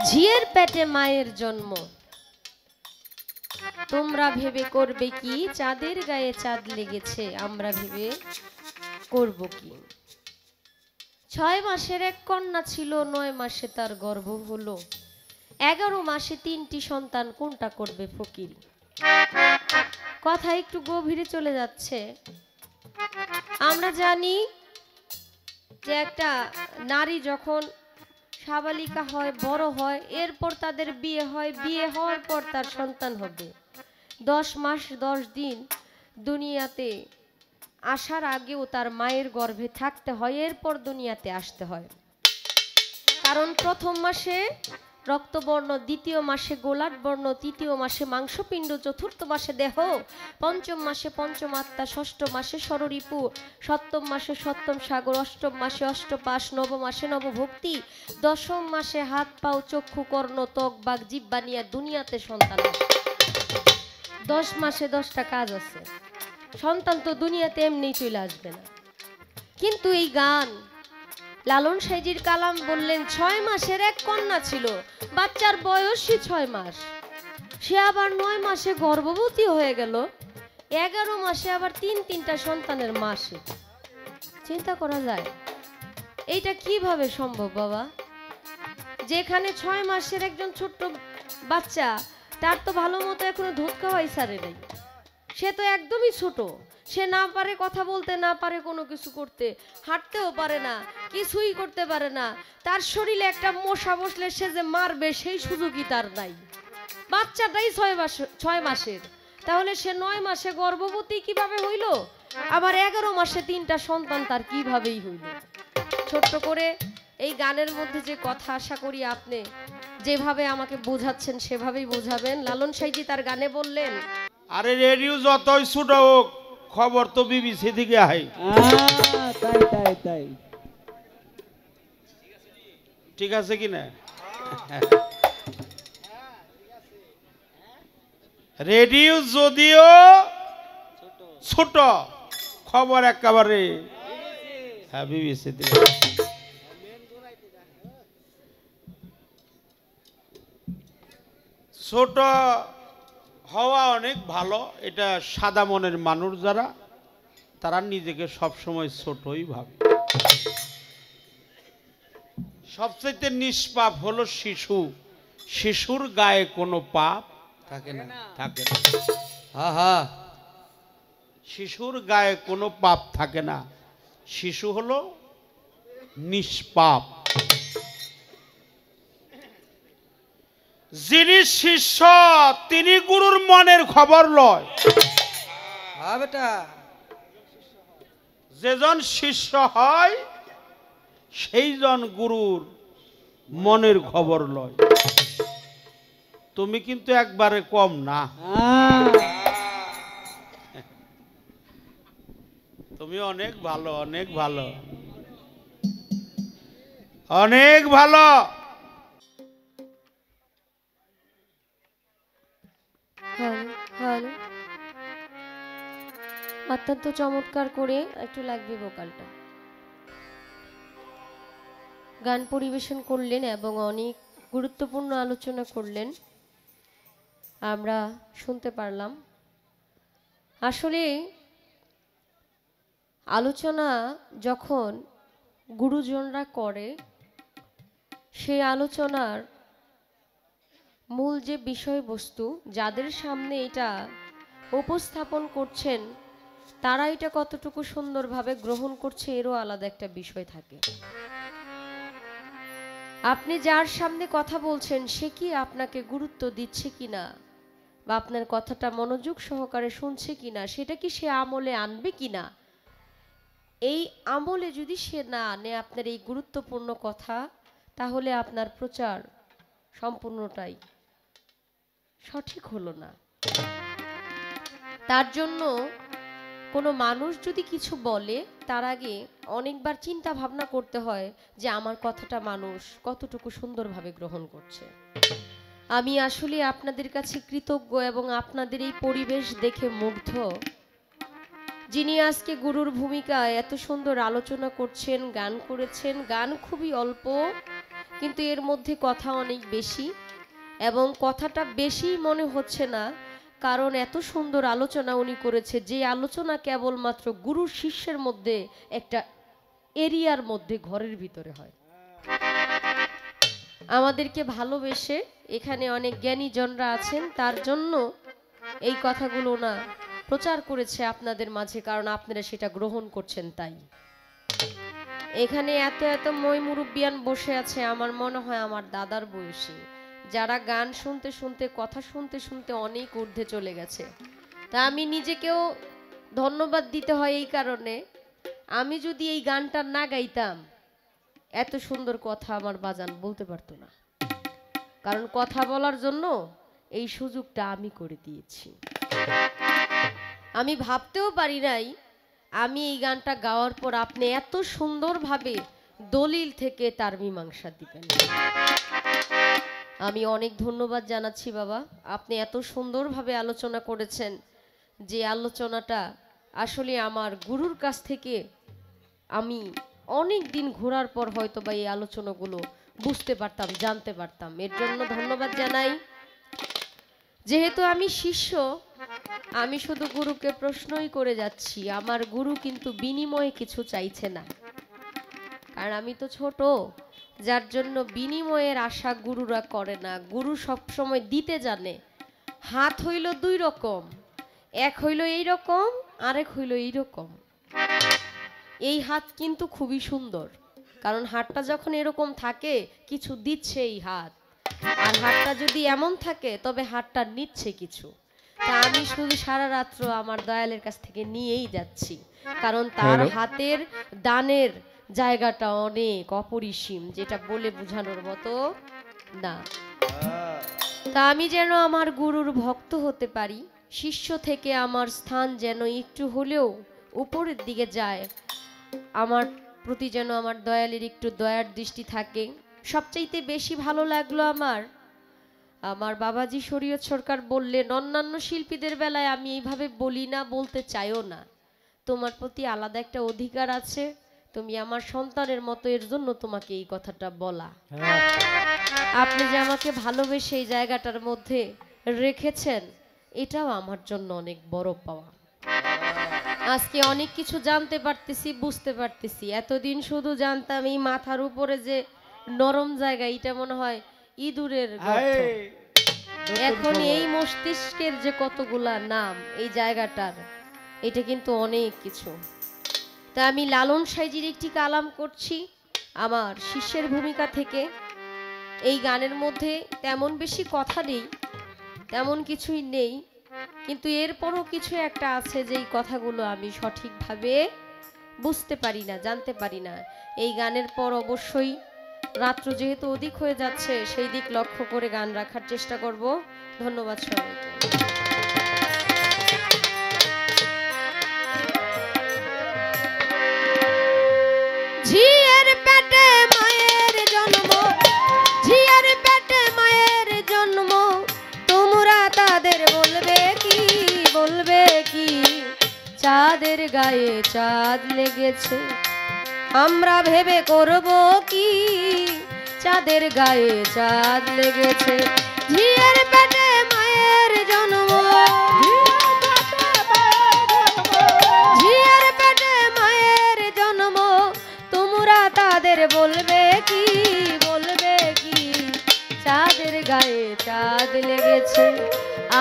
ঝিয়ের পেটে মায়ের জন্ম, তোমরা ভেবে করবে কি? চাঁদের গায়ে চাঁদ লেগেছে, আমরা ভেবে করব কি? 6 মাসের এক কন্যা ছিল, 9 মাসে তার গর্ভ হলো, 11 মাসে 3টি সন্তান, কোনটা করবে ফকির? কথা একটু গভীরে চলে যাচ্ছে। আমরা জানি যে একটা নারী যখন সাবালিকা হয়, বড় হয়, এরপর তাদের বিয়ে হয়, বিয়ে হওয়ার পর তার সন্তান হবে। 10 মাস 10 দিন দুনিয়াতে আসার আগেও তার মায়ের গর্ভে থাকতে হয়, এরপর দুনিয়াতে আসতে হয়। কারণ প্রথম মাসে রক্তবর্ণ, দ্বিতীয় মাসে গোলাট বর্ণ, তৃতীয় মাসে মাংসপিণ্ড, চতুর্থ মাসে দেহ, পঞ্চম মাসে পঞ্চম আত্মা, ষষ্ঠ মাসে ষড়রিপু, সপ্তম মাসে সপ্তম সাগর, অষ্টম মাসে অষ্টপাশ, নবম মাসে নবভক্তি, দশম মাসে হাত পাও চক্ষু কর্ণ ত্বক বাক জিহ্বা নিয়ে দুনিয়াতে সন্তান আসে। 10 মাসে 10টা কাজ আছে। সন্তান তো দুনিয়াতে এমনি চলে আসবে না। কিন্তু এই গান লালন সাইজির কালাম বললেন 6 মাসের এক কন্যা ছিল, বাচ্চার বয়সই 6 মাস, সে আবার 9 মাসে গর্ভবতী হয়ে গেল, 11 মাসে আবার 3টা সন্তানের মা সে। চিন্তা করা যায় এইটা কিভাবে সম্ভব বাবা? যেখানে 6 মাসের একজন ছোট্ট বাচ্চা, তার তো ভালো মতো এখনো দুধ খাওয়াই সারে নাই, সে তো একদমই ছোট, সে না পারে কথা বলতে, না পারে কোনো কিছু করতে, হাঁটতেও পারে না, কিছুই করতে পারে না। তার শরীরে একটা মশা বসলে সে যে মারবে সেই সুযোগই তার নাই। বাচ্চাটাই 6 মাসের, তাহলে সে 9 মাসে গর্ভবতী কিভাবে হইল? আবার 11 মাসে 3টা সন্তান তার কিভাবেই হইল? ছোট্ট করে এই গানের মধ্যে যে কথা, আশা করি আপনি যেভাবে আমাকে বোঝাচ্ছেন সেভাবেই বোঝাবেন। লালন সাইজি তার গানে বললেন, আরে রেডিও যতই ছোট হোক, খবর তো বিবিসি থেকে আয়। তাই তাই তাই, ঠিক আছে কিনা? রেডিও যদিও ছোট, খবর একেবারে হ্যাঁ বিবিসি থেকে। ছোট হওয়া অনেক ভালো, এটা সাদা মনের মানুষ যারা, তারা নিজেকে সবসময় ছোটই ভাবে। সবচেয়ে নিষ্পাপ হলো শিশু, শিশুর গায়ে কোনো পাপ থাকে না, থাকে না। হ্যাঁ হ্যাঁ, শিশুর গায়ে কোনো পাপ থাকে না, শিশু হলো নিষ্পাপ। যিনি শিষ্য তিনি গুরুর মনের খবর লয়। হ্যাঁ বেটা, যেজন শিষ্য হয় সেইজন গুরুর মনের খবর লয়। তুমি কিন্তু একবারে কম না, তুমি অনেক ভালো, অনেক ভালো, অনেক ভালো। হ্যালো, অত্যন্ত চমৎকার করে একটু লাগবে ভোকালটা। গান পরিবেশন করলেন এবং অনেক গুরুত্বপূর্ণ আলোচনা করলেন, আমরা শুনতে পারলাম। আসলে আলোচনা যখন গুরুজনরা করে, সেই আলোচনার মূল যে বিষয়বস্তু, যাদের সামনে এটা উপস্থাপন করছেন তারা এটা কতটুকু সুন্দরভাবে গ্রহণ করছে এরও আলাদা একটা বিষয় থাকে। আপনি যার সামনে কথা বলছেন সে কি আপনাকে গুরুত্ব দিচ্ছে কিনা, বা আপনার কথাটা মনোযোগ সহকারে শুনছে কিনা, সেটা কি সে আমলে আনবে কিনা, এই আমলে যদি সে না আনে আপনার এই গুরুত্বপূর্ণ কথা, তাহলে আপনার প্রচার সম্পূর্ণটাই সঠিক হলো না। তার জন্য কোনো মানুষ যদি কিছু বলে তার আগে অনেকবার চিন্তা ভাবনা করতে হয় যে আমার কথাটা মানুষ কতটুকু সুন্দরভাবে গ্রহণ করছে। আমি আসলে আপনাদের কাছে কৃতজ্ঞ এবং আপনাদের এই পরিবেশ দেখে মুগ্ধ। যিনি আজকে গুরুর ভূমিকায় এত সুন্দর আলোচনা করছেন, গান করেছেন, গান খুবই অল্প কিন্তু এর মধ্যে কথা অনেক বেশি, এবং কথাটা বেশি মনে হচ্ছে না, কারণ এত সুন্দর আলোচনা উনি করেছে, যে আলোচনা কেবলমাত্র গুরু শিষ্যের মধ্যে একটা এরিয়ার মধ্যে ঘরের ভিতরে হয়। আমাদেরকে ভালোবেসে এখানে অনেক জ্ঞানীজনরা আছেন, তার জন্য এই কথাগুলো না প্রচার করেছে আপনাদের মাঝে, কারণ আপনারা সেটা গ্রহণ করছেন। তাই এখানে এত এত মই মুরব্বিয়ান বসে আছে, আমার মনে হয় আমার দাদার বয়সী, যারা গান শুনতে শুনতে কথা শুনতে শুনতে অনেক ঊর্ধ্বে চলে গেছে। তা আমি নিজেকেও ধন্যবাদ দিতে হয় এই কারণে, আমি যদি এই গানটা না গাইতাম এত সুন্দর কথা আমার বাজান বলতে পারতো না, কারণ কথা বলার জন্য এই সুযোগটা আমি করে দিয়েছি। আমি ভাবতেও পারি নাই আমি এই গানটা গাওয়ার পর আপনি এত সুন্দরভাবে দলিল থেকে তার মীমাংসা দিবেন। আমি অনেক ধন্যবাদ জানাচ্ছি বাবা, আপনি এত সুন্দরভাবে আলোচনা করেছেন, যে আলোচনাটা আসলে আমার গুরুর কাছ থেকে আমি অনেক দিন ঘোরার পর হয়তো বা এই আলোচনাগুলো বুঝতে পারতাম, জানতে পারতাম। এর জন্য ধন্যবাদ জানাই। যেহেতু আমি শিষ্য, আমি শুধু গুরুকে প্রশ্নই করে যাচ্ছি, আমার গুরু কিন্তু বিনিময়ে কিছু চাইছে না, কারণ আমি তো ছোট, যার জন্য বিনিময়ের আশা গুরুরা করে না। গুরু সবসময় দিতে জানে। হাত হইল দুই রকম, এক হইল এই রকম, আরেক হইল এই রকম। এই হাত কিন্তু খুবই সুন্দর, কারণ হাতটা যখন এরকম থাকে কিছু দিচ্ছে এই হাত, আর হাতটা যদি এমন থাকে তবে হাতটা নিচ্ছে কিছু। তা আমি শুধু সারা রাত্র আমার দয়ালের কাছ থেকে নিয়েই যাচ্ছি, কারণ তার হাতের দানের জায়গাটা অনেক অপরিসীম, যেটা বলে বোঝানোর মতো না। তা আমি যেন আমার গুরুর ভক্ত হতে পারি, শিষ্য থেকে আমার স্থান যেন একটু হলেও উপরের দিকে যায়, আমার প্রতি যেন আমার দয়ালের একটু দয়ার দৃষ্টি থাকে। সবচাইতে বেশি ভালো লাগলো আমার বাবাজি শরীয়ত সরকার বললেন, অন্যান্য শিল্পীদের বেলায় আমি এইভাবে বলি না, বলতে চাইও না, তোমার প্রতি আলাদা একটা অধিকার আছে, তুমি আমার সন্তানের মতো, এর জন্য তোমাকে এই কথাটা বলা। আপনি যে আমাকে ভালোবেসে এই জায়গাটার মধ্যে রেখেছেন, এটাও আমার জন্য অনেক বড় পাওয়া। আজকে অনেক কিছু জানতে পারতেছি, বুঝতে পারতেছি। এতদিন শুধু জানতাম এই মাথার উপরে যে নরম জায়গা, এটা মনে হয় ইঁদুরের গর্ত। এখন এই মস্তিষ্কের যে কতগুলা নাম এই জায়গাটার, এটা কিন্তু অনেক কিছু। তা আমি লালন সাইজির একটি কালাম করছি আমার শিষ্যের ভূমিকা থেকে। এই গানের মধ্যে তেমন বেশি কথা নেই, তেমন কিছুই নেই, কিন্তু এরপরও কিছু একটা আছে যেই কথাগুলো আমি সঠিকভাবে বুঝতে পারি না, জানতে পারি না। এই গানের পর অবশ্যই রাত্র যেহেতু অধিক হয়ে যাচ্ছে, সেই দিক লক্ষ্য করে গান রাখার চেষ্টা করব। ধন্যবাদ সবাইকে। ঝিয়ের পেটে মায়ের জন্ম, ঝিয়ের পেটে মায়ের জন্ম, তোমরা তাদের বলবে কি, বলবে কি, চাঁদের গায়ে চাঁদ লেগেছে, আমরা ভেবে করব কি, চাঁদের গায়ে চাঁদ লেগেছে। ঝিয়ের পেটে মায়ের জন্ম, ঝিয়ের পেটে মায়ের জন্ম, তোমরা তাদের বলবে কি, বলবে কি, চাঁদের গায়ে চাঁদ লেগেছে,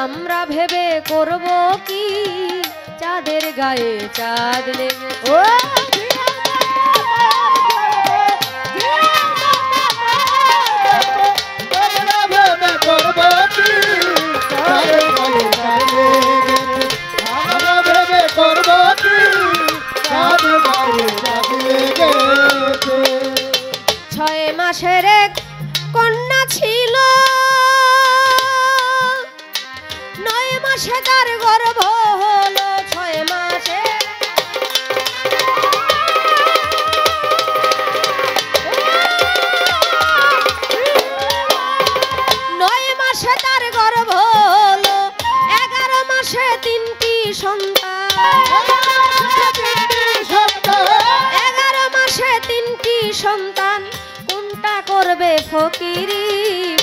আমরা ভেবে করব কি, চাঁদের গায়ে চাঁদ লেগেছে। ছয় মাসের এক কন্যা ছিল, 9 মাসে তার গর্ভ হলো, 6 মাসে, 9 মাসে তার গর্ভ হলো, 11 মাসে 3টি সন্তান, 11 মাসে 3টি সন্তান, কোনটা করবে ফকিরি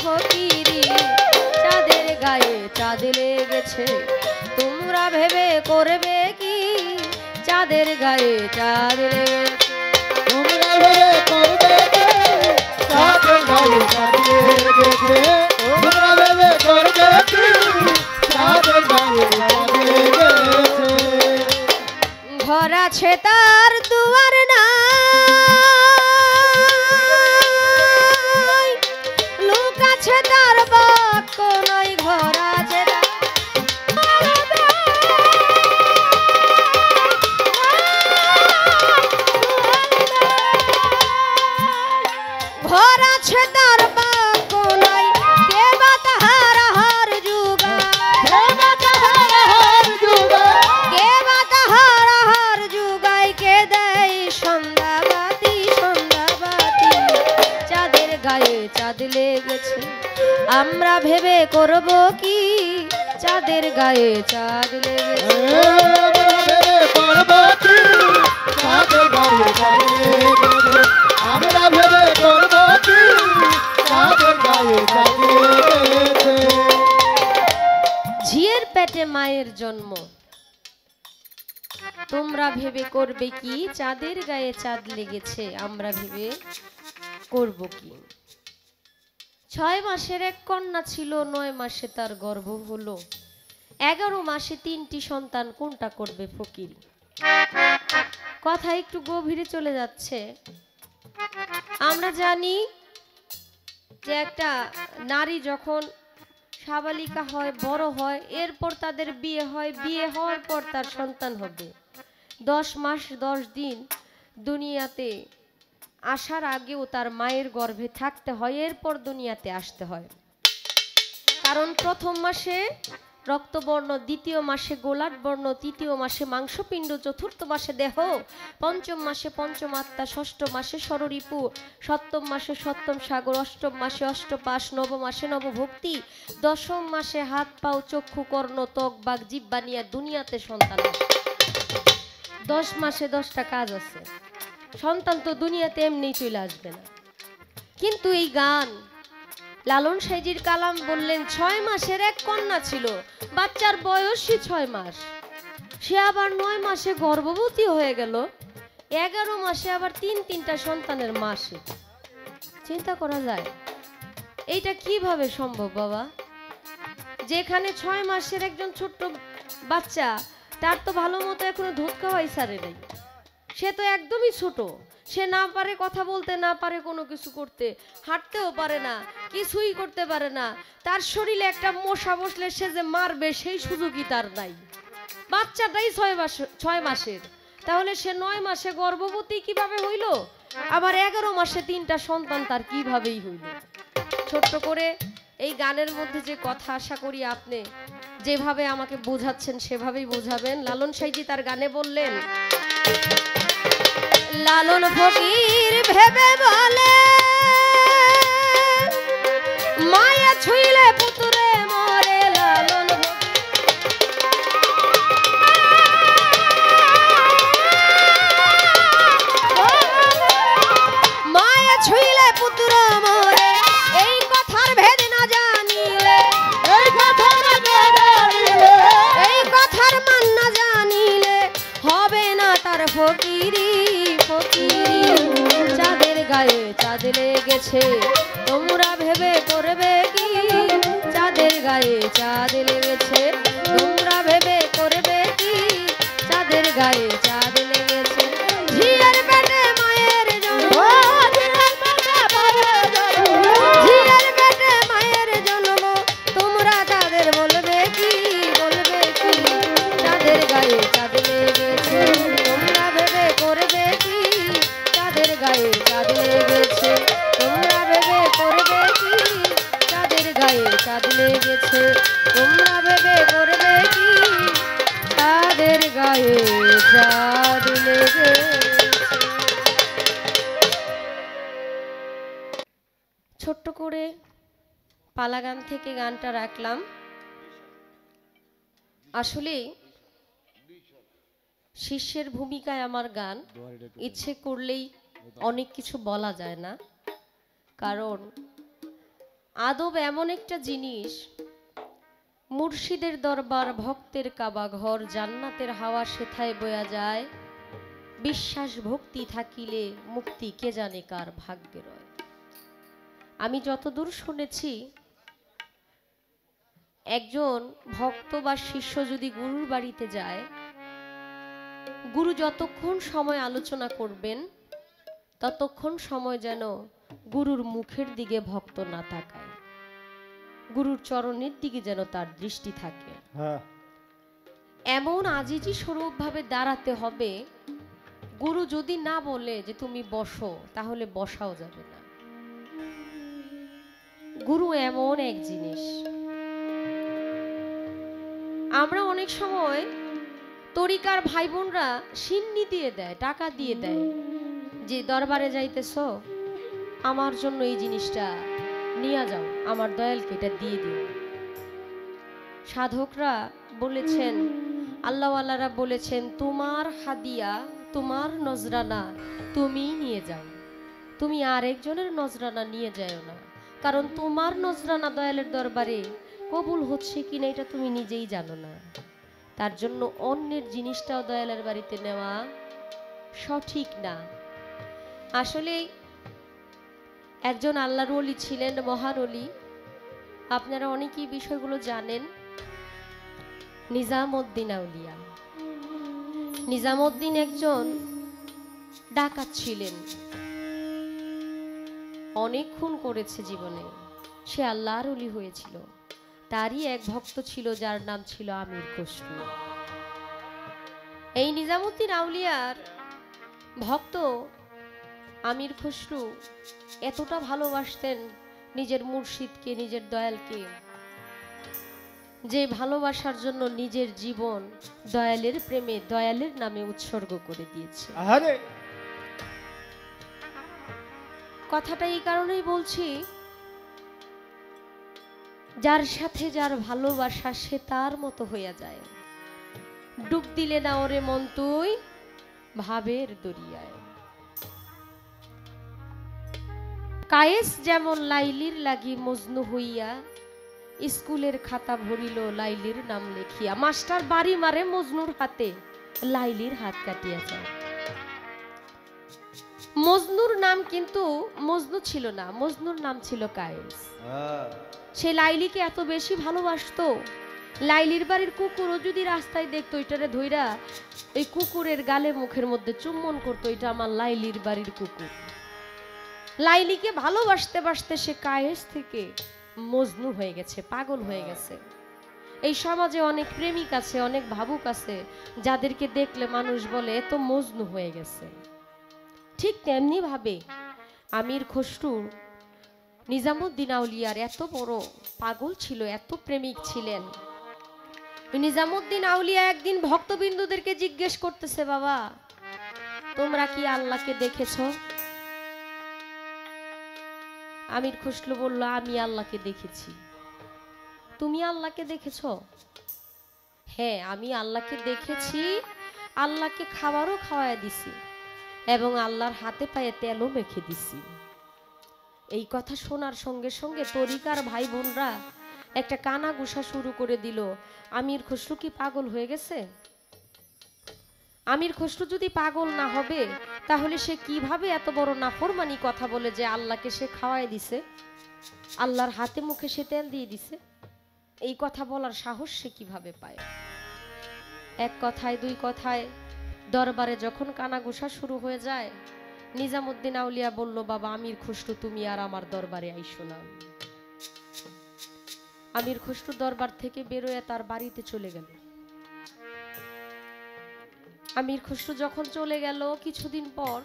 ফকিরি চাঁদের গায়ে চাঁদ লেগেছে তোমরা ভেবে করবে কি চাঁদের গায়ে চাঁদ লেগেছে তোমরা ভেবে করবে কি চাঁদের গায়ে চাঁদ লেগেছে তোমরা ভেবে করবে কি চাঁদের গায়ে চাঁদ লেগেছে ঘর আছে তার দুয়ার নাই লোক আছে তার বাক্য নাই ঘর আছে ঘর আছে তার বাক্য নাই কে বা তাহার হার যুগায় কে বা তাহার হার যুগায় কে দেয় সন্ধ্যাবাতি সন্ধ্যাবাতি চাঁদের গায়ে চাঁদ লেগেছে আমরা ভেবে করব কি চাঁদের গায়ে চাঁদ লেগেছে আমরা ভেবে করব কি চাঁদের গায়ে চাঁদ লেগেছে ঝিয়ের পেটে মায়ের জন্ম তোমরা ভেবে করবে কি চাঁদের গায়ে চাঁদ লেগেছে আমরা ভেবে করব কি 6 মাসের এক কন্যা ছিল 9 মাসে তার গর্ভ হলো 11 মাসে 3টি সন্তান কোনটা করবে ফকির কথা একটু গভীরে চলে যাচ্ছে আমরা জানি যে একটা নারী যখন সাবালিকা হয় বড় হয় এরপর তাদের বিয়ে হয় বিয়ে হওয়ার পর তার সন্তান হবে 10 মাস 10 দিন দুনিয়াতে আসার আগেও তার মায়ের গর্ভে থাকতে হয় এরপর দুনিয়াতে আসতে হয় কারণ প্রথম মাসে রক্তবর্ণ দ্বিতীয় মাসে গোলাট বর্ণ তৃতীয় মাসে মাংসপিণ্ড চতুর্থ মাসে দেহ পঞ্চম মাসে পঞ্চম আত্মা ষষ্ঠ মাসে ষড়রিপু সপ্তম মাসে সপ্তম সাগর অষ্টম মাসে অষ্টপাশ নবম মাসে নবভক্তি দশম মাসে হাত পাও চক্ষু কর্ণ ত্বক বাগ জিহ্বা নিয়ে দুনিয়াতে সন্তান আসে 10 মাসে 10টা কাজ আছে সন্তান তো দুনিয়াতে এমনি চলে আসবে না কিন্তু এই গান লালন সাইজির কালাম বললেন 6 মাসের এক কন্যা ছিল বাচ্চার বয়সই 6 মাস সে আবার 9 মাসে গর্ভবতী হয়ে গেল 11 মাসে আবার তিনটা সন্তানের মাসে চিন্তা করা যায় এইটা কিভাবে সম্ভব বাবা যেখানে 6 মাসের একজন ছোট্ট বাচ্চা তার তো ভালো মতো এখনো দুধ খাওয়াই সারে নাই সে তো একদমই ছোট সে না পারে কথা বলতে না পারে কোনো কিছু করতে হাঁটতেও পারে না কিছুই করতে পারে না তার শরীরে একটা মশা বসলে সে যে মারবে সেই সুযোগই তার নাই বাচ্চাটাই 6 মাসের তাহলে সে 9 মাসে গর্ভবতী কিভাবে হইল আবার 11 মাসে 3টা সন্তান তার কিভাবেই হইল ছোট্ট করে এই গানের মধ্যে যে কথা আশা করি আপনি যেভাবে আমাকে বোঝাচ্ছেন সেভাবেই বোঝাবেন লালন সাইজি তার গানে বললেন লালন ফকির ভেবে বলে মায়া ছুইলে পুতুরে মরে লালন মায়া ছুইলে পুতুর মরে এই কথার ভেদ না জানিলে এই কথার মান না জানিলে হবে না তার ফকিরি ফকিরি চাঁদের গায়ে চাঁদ লেগেছে তোমরা ভেবে করবে কি চাঁদের গায়ে চাঁদ লেগেছে তোমরা ভেবে করবে কি চাঁদের গায়ে চাঁদ লেগেছে ঝিয়ের পেটে মায়ের জন্ম ঝিয়ের পেটে মায়ের জন্ম তোমরা তাদের বলবে কি চাঁদের গায়ে চাঁদ লেগেছে তোমরা ভেবে করবে কি চাঁদের গায়ে চাঁদ লেগেছে তোমরা ভেবে করবে কি চাঁদের গায়ে চাঁদ লেগেছে তোমরা ভেবে করবে কি চাঁদের গায়ে চাঁদ লেগেছে ছোট্ট করে পালাগান থেকে গানটা রাখলাম আসলে শিষ্যের ভূমিকায় আমার গান ইচ্ছে করলেই অনেক কিছু বলা যায় না কারণ আদব এমন একটা জিনিস, মুর্শিদের দরবার, ভক্তের কাবা ঘর, জান্নাতের হাওয়া সেথায় বয়া যায়। বিশ্বাস ভক্তি থাকিলে মুক্তি কে জানে কার ভাগ্যে রয়। আমি যতদূর শুনেছি, একজন ভক্ত বা শিষ্য যদি গুরুর বাড়িতে যায়, গুরু যতক্ষণ সময় আলোচনা করবেন ততক্ষণ সময় যেন গুরুর মুখের দিকে ভক্ত না তাকায়, গুরুর চরণের দিকে যেন তার দৃষ্টি থাকে। হ্যাঁ, এমন আজিজি স্বরূপ ভাবে দাঁড়াতে হবে, গুরু যদি না বলে যে তুমি বসো, তাহলে বসাও যাবে না। গুরু এমন এক জিনিস। আমরা অনেক সময় তরিকার ভাই বোনরা সিন্নি দিয়ে দেয়, টাকা দিয়ে দেয়, যে দরবারে যাইতেছ আমার জন্য এই জিনিসটা নিয়ে যাও, আমার দয়ালকে এটা দিয়ে দিও। সাধকরা বলেছেন, আল্লাহওয়ালারা বলেছেন, তোমার হাদিয়া, তোমার নজরানা তুমি নিয়ে যাও, তুমি আরেকজনের নজরানা নিয়ে যাও না। কারণ তোমার নজরানা দয়ালের দরবারে কবুল হচ্ছে কিনা এটা তুমি নিজেই জানো না। তার জন্য অন্যের জিনিসটাও দয়ালের বাড়িতে নেওয়া সঠিক না। আসলে একজন আল্লাহর ওলি ছিলেন, মহান ওলি। আপনারা অনেকেই বিষয়গুলো জানেন। নিজামউদ্দিন আউলিয়া। নিজামউদ্দিন একজন ডাকাত ছিলেন, অনেক খুন করেছে জীবনে। সে আল্লাহর ওলি হয়েছিল। তারই এক ভক্ত ছিল যার নাম ছিল আমির খসরু। এই নিজামউদ্দিন আউলিয়ার ভক্ত আমির খসরু এতটা ভালোবাসতেন নিজের মুর্শিদকে, নিজের দয়ালকে, যে ভালোবাসার জন্য নিজের জীবন দয়ালের প্রেমে, দয়ালের নামে উৎসর্গ করে দিয়েছে। আরে কথাটা এই কারণেই বলছি, যার সাথে যার ভালোবাসা সে তার মতো হইয়া যায়। ডুব দিলে না ওরে মন তুই ভাবের দরিয়ায়। কায়েস যেমন লাইলির লাগি মজনু হইয়া, স্কুলের খাতা ভরিল লাইলির নাম লেখিয়া। মাস্টার বাড়ি মারে মজনুর হাতে, লাইলির হাত কাটিয়া যায়। মজনুর নাম কিন্তু মজনু ছিল না, মজনুর নাম ছিল কায়েস। সে লাইলিকে এত বেশি ভালোবাসতো, লাইলির বাড়ির কুকুরও যদি রাস্তায় দেখতো, এটারে ধইরা এই কুকুরের গালে মুখের মধ্যে চুম্বন করতো, এটা আমার লাইলির বাড়ির কুকুর। লাইলিকে ভালোবাসতে বাসতে সে কায়েস থেকে মজনু হয়ে গেছে, পাগল হয়ে গেছে। এই সমাজে অনেক প্রেমিক আছে, অনেক ভাবুক আছে, যাদেরকে দেখলে মানুষ বলে এত মজনু হয়ে গেছে। ঠিক তেমনি ভাবে আমির খসরু নিজামউদ্দিন আউলিয়ার এত বড় পাগল ছিল, এত প্রেমিক ছিলেন। নিজামউদ্দিন আউলিয়া একদিন ভক্তবিন্দুদেরকে জিজ্ঞেস করতেছে, বাবা তোমরা কি আল্লাহকে দেখেছ? আমির খসরু বলল, আমি আল্লাহকে দেখেছি। তুমি আল্লাহকে দেখেছ? হ্যাঁ, আমি আল্লাহকে দেখেছি, আল্লাহকে খাবারও খাওয়ায় দিছি এবং আল্লাহর হাতে পায়ে তেলও মেখে দিছি। এই কথা শোনার সঙ্গে সঙ্গে তরিকার ভাই বোনরা একটা কানাঘুষা শুরু করে দিল। আমির খসরু কি পাগল হয়ে গেছে? আমির খসরু যদি পাগল না হবে তাহলে সে কিভাবে এত বড় নাফরমানি কথা বলে যে আল্লাহকে সে খাওয়ায় দিছে, আল্লাহর হাতে মুখে সে তেল দিয়ে দিছে? এই কথা বলার সাহস সে কিভাবে পায়? এক কথায় দুই কথায় দরবারে যখন কানাঘুষা শুরু হয়ে যায়, নিজামউদ্দিন আউলিয়া বলল, বাবা আমির খসরু তুমি আর আমার দরবারে আইসো না। আমির খসরু দরবার থেকে বেরোয় তার বাড়িতে চলে গেল। আমির খসরু যখন চলে গেল, কিছুদিন পর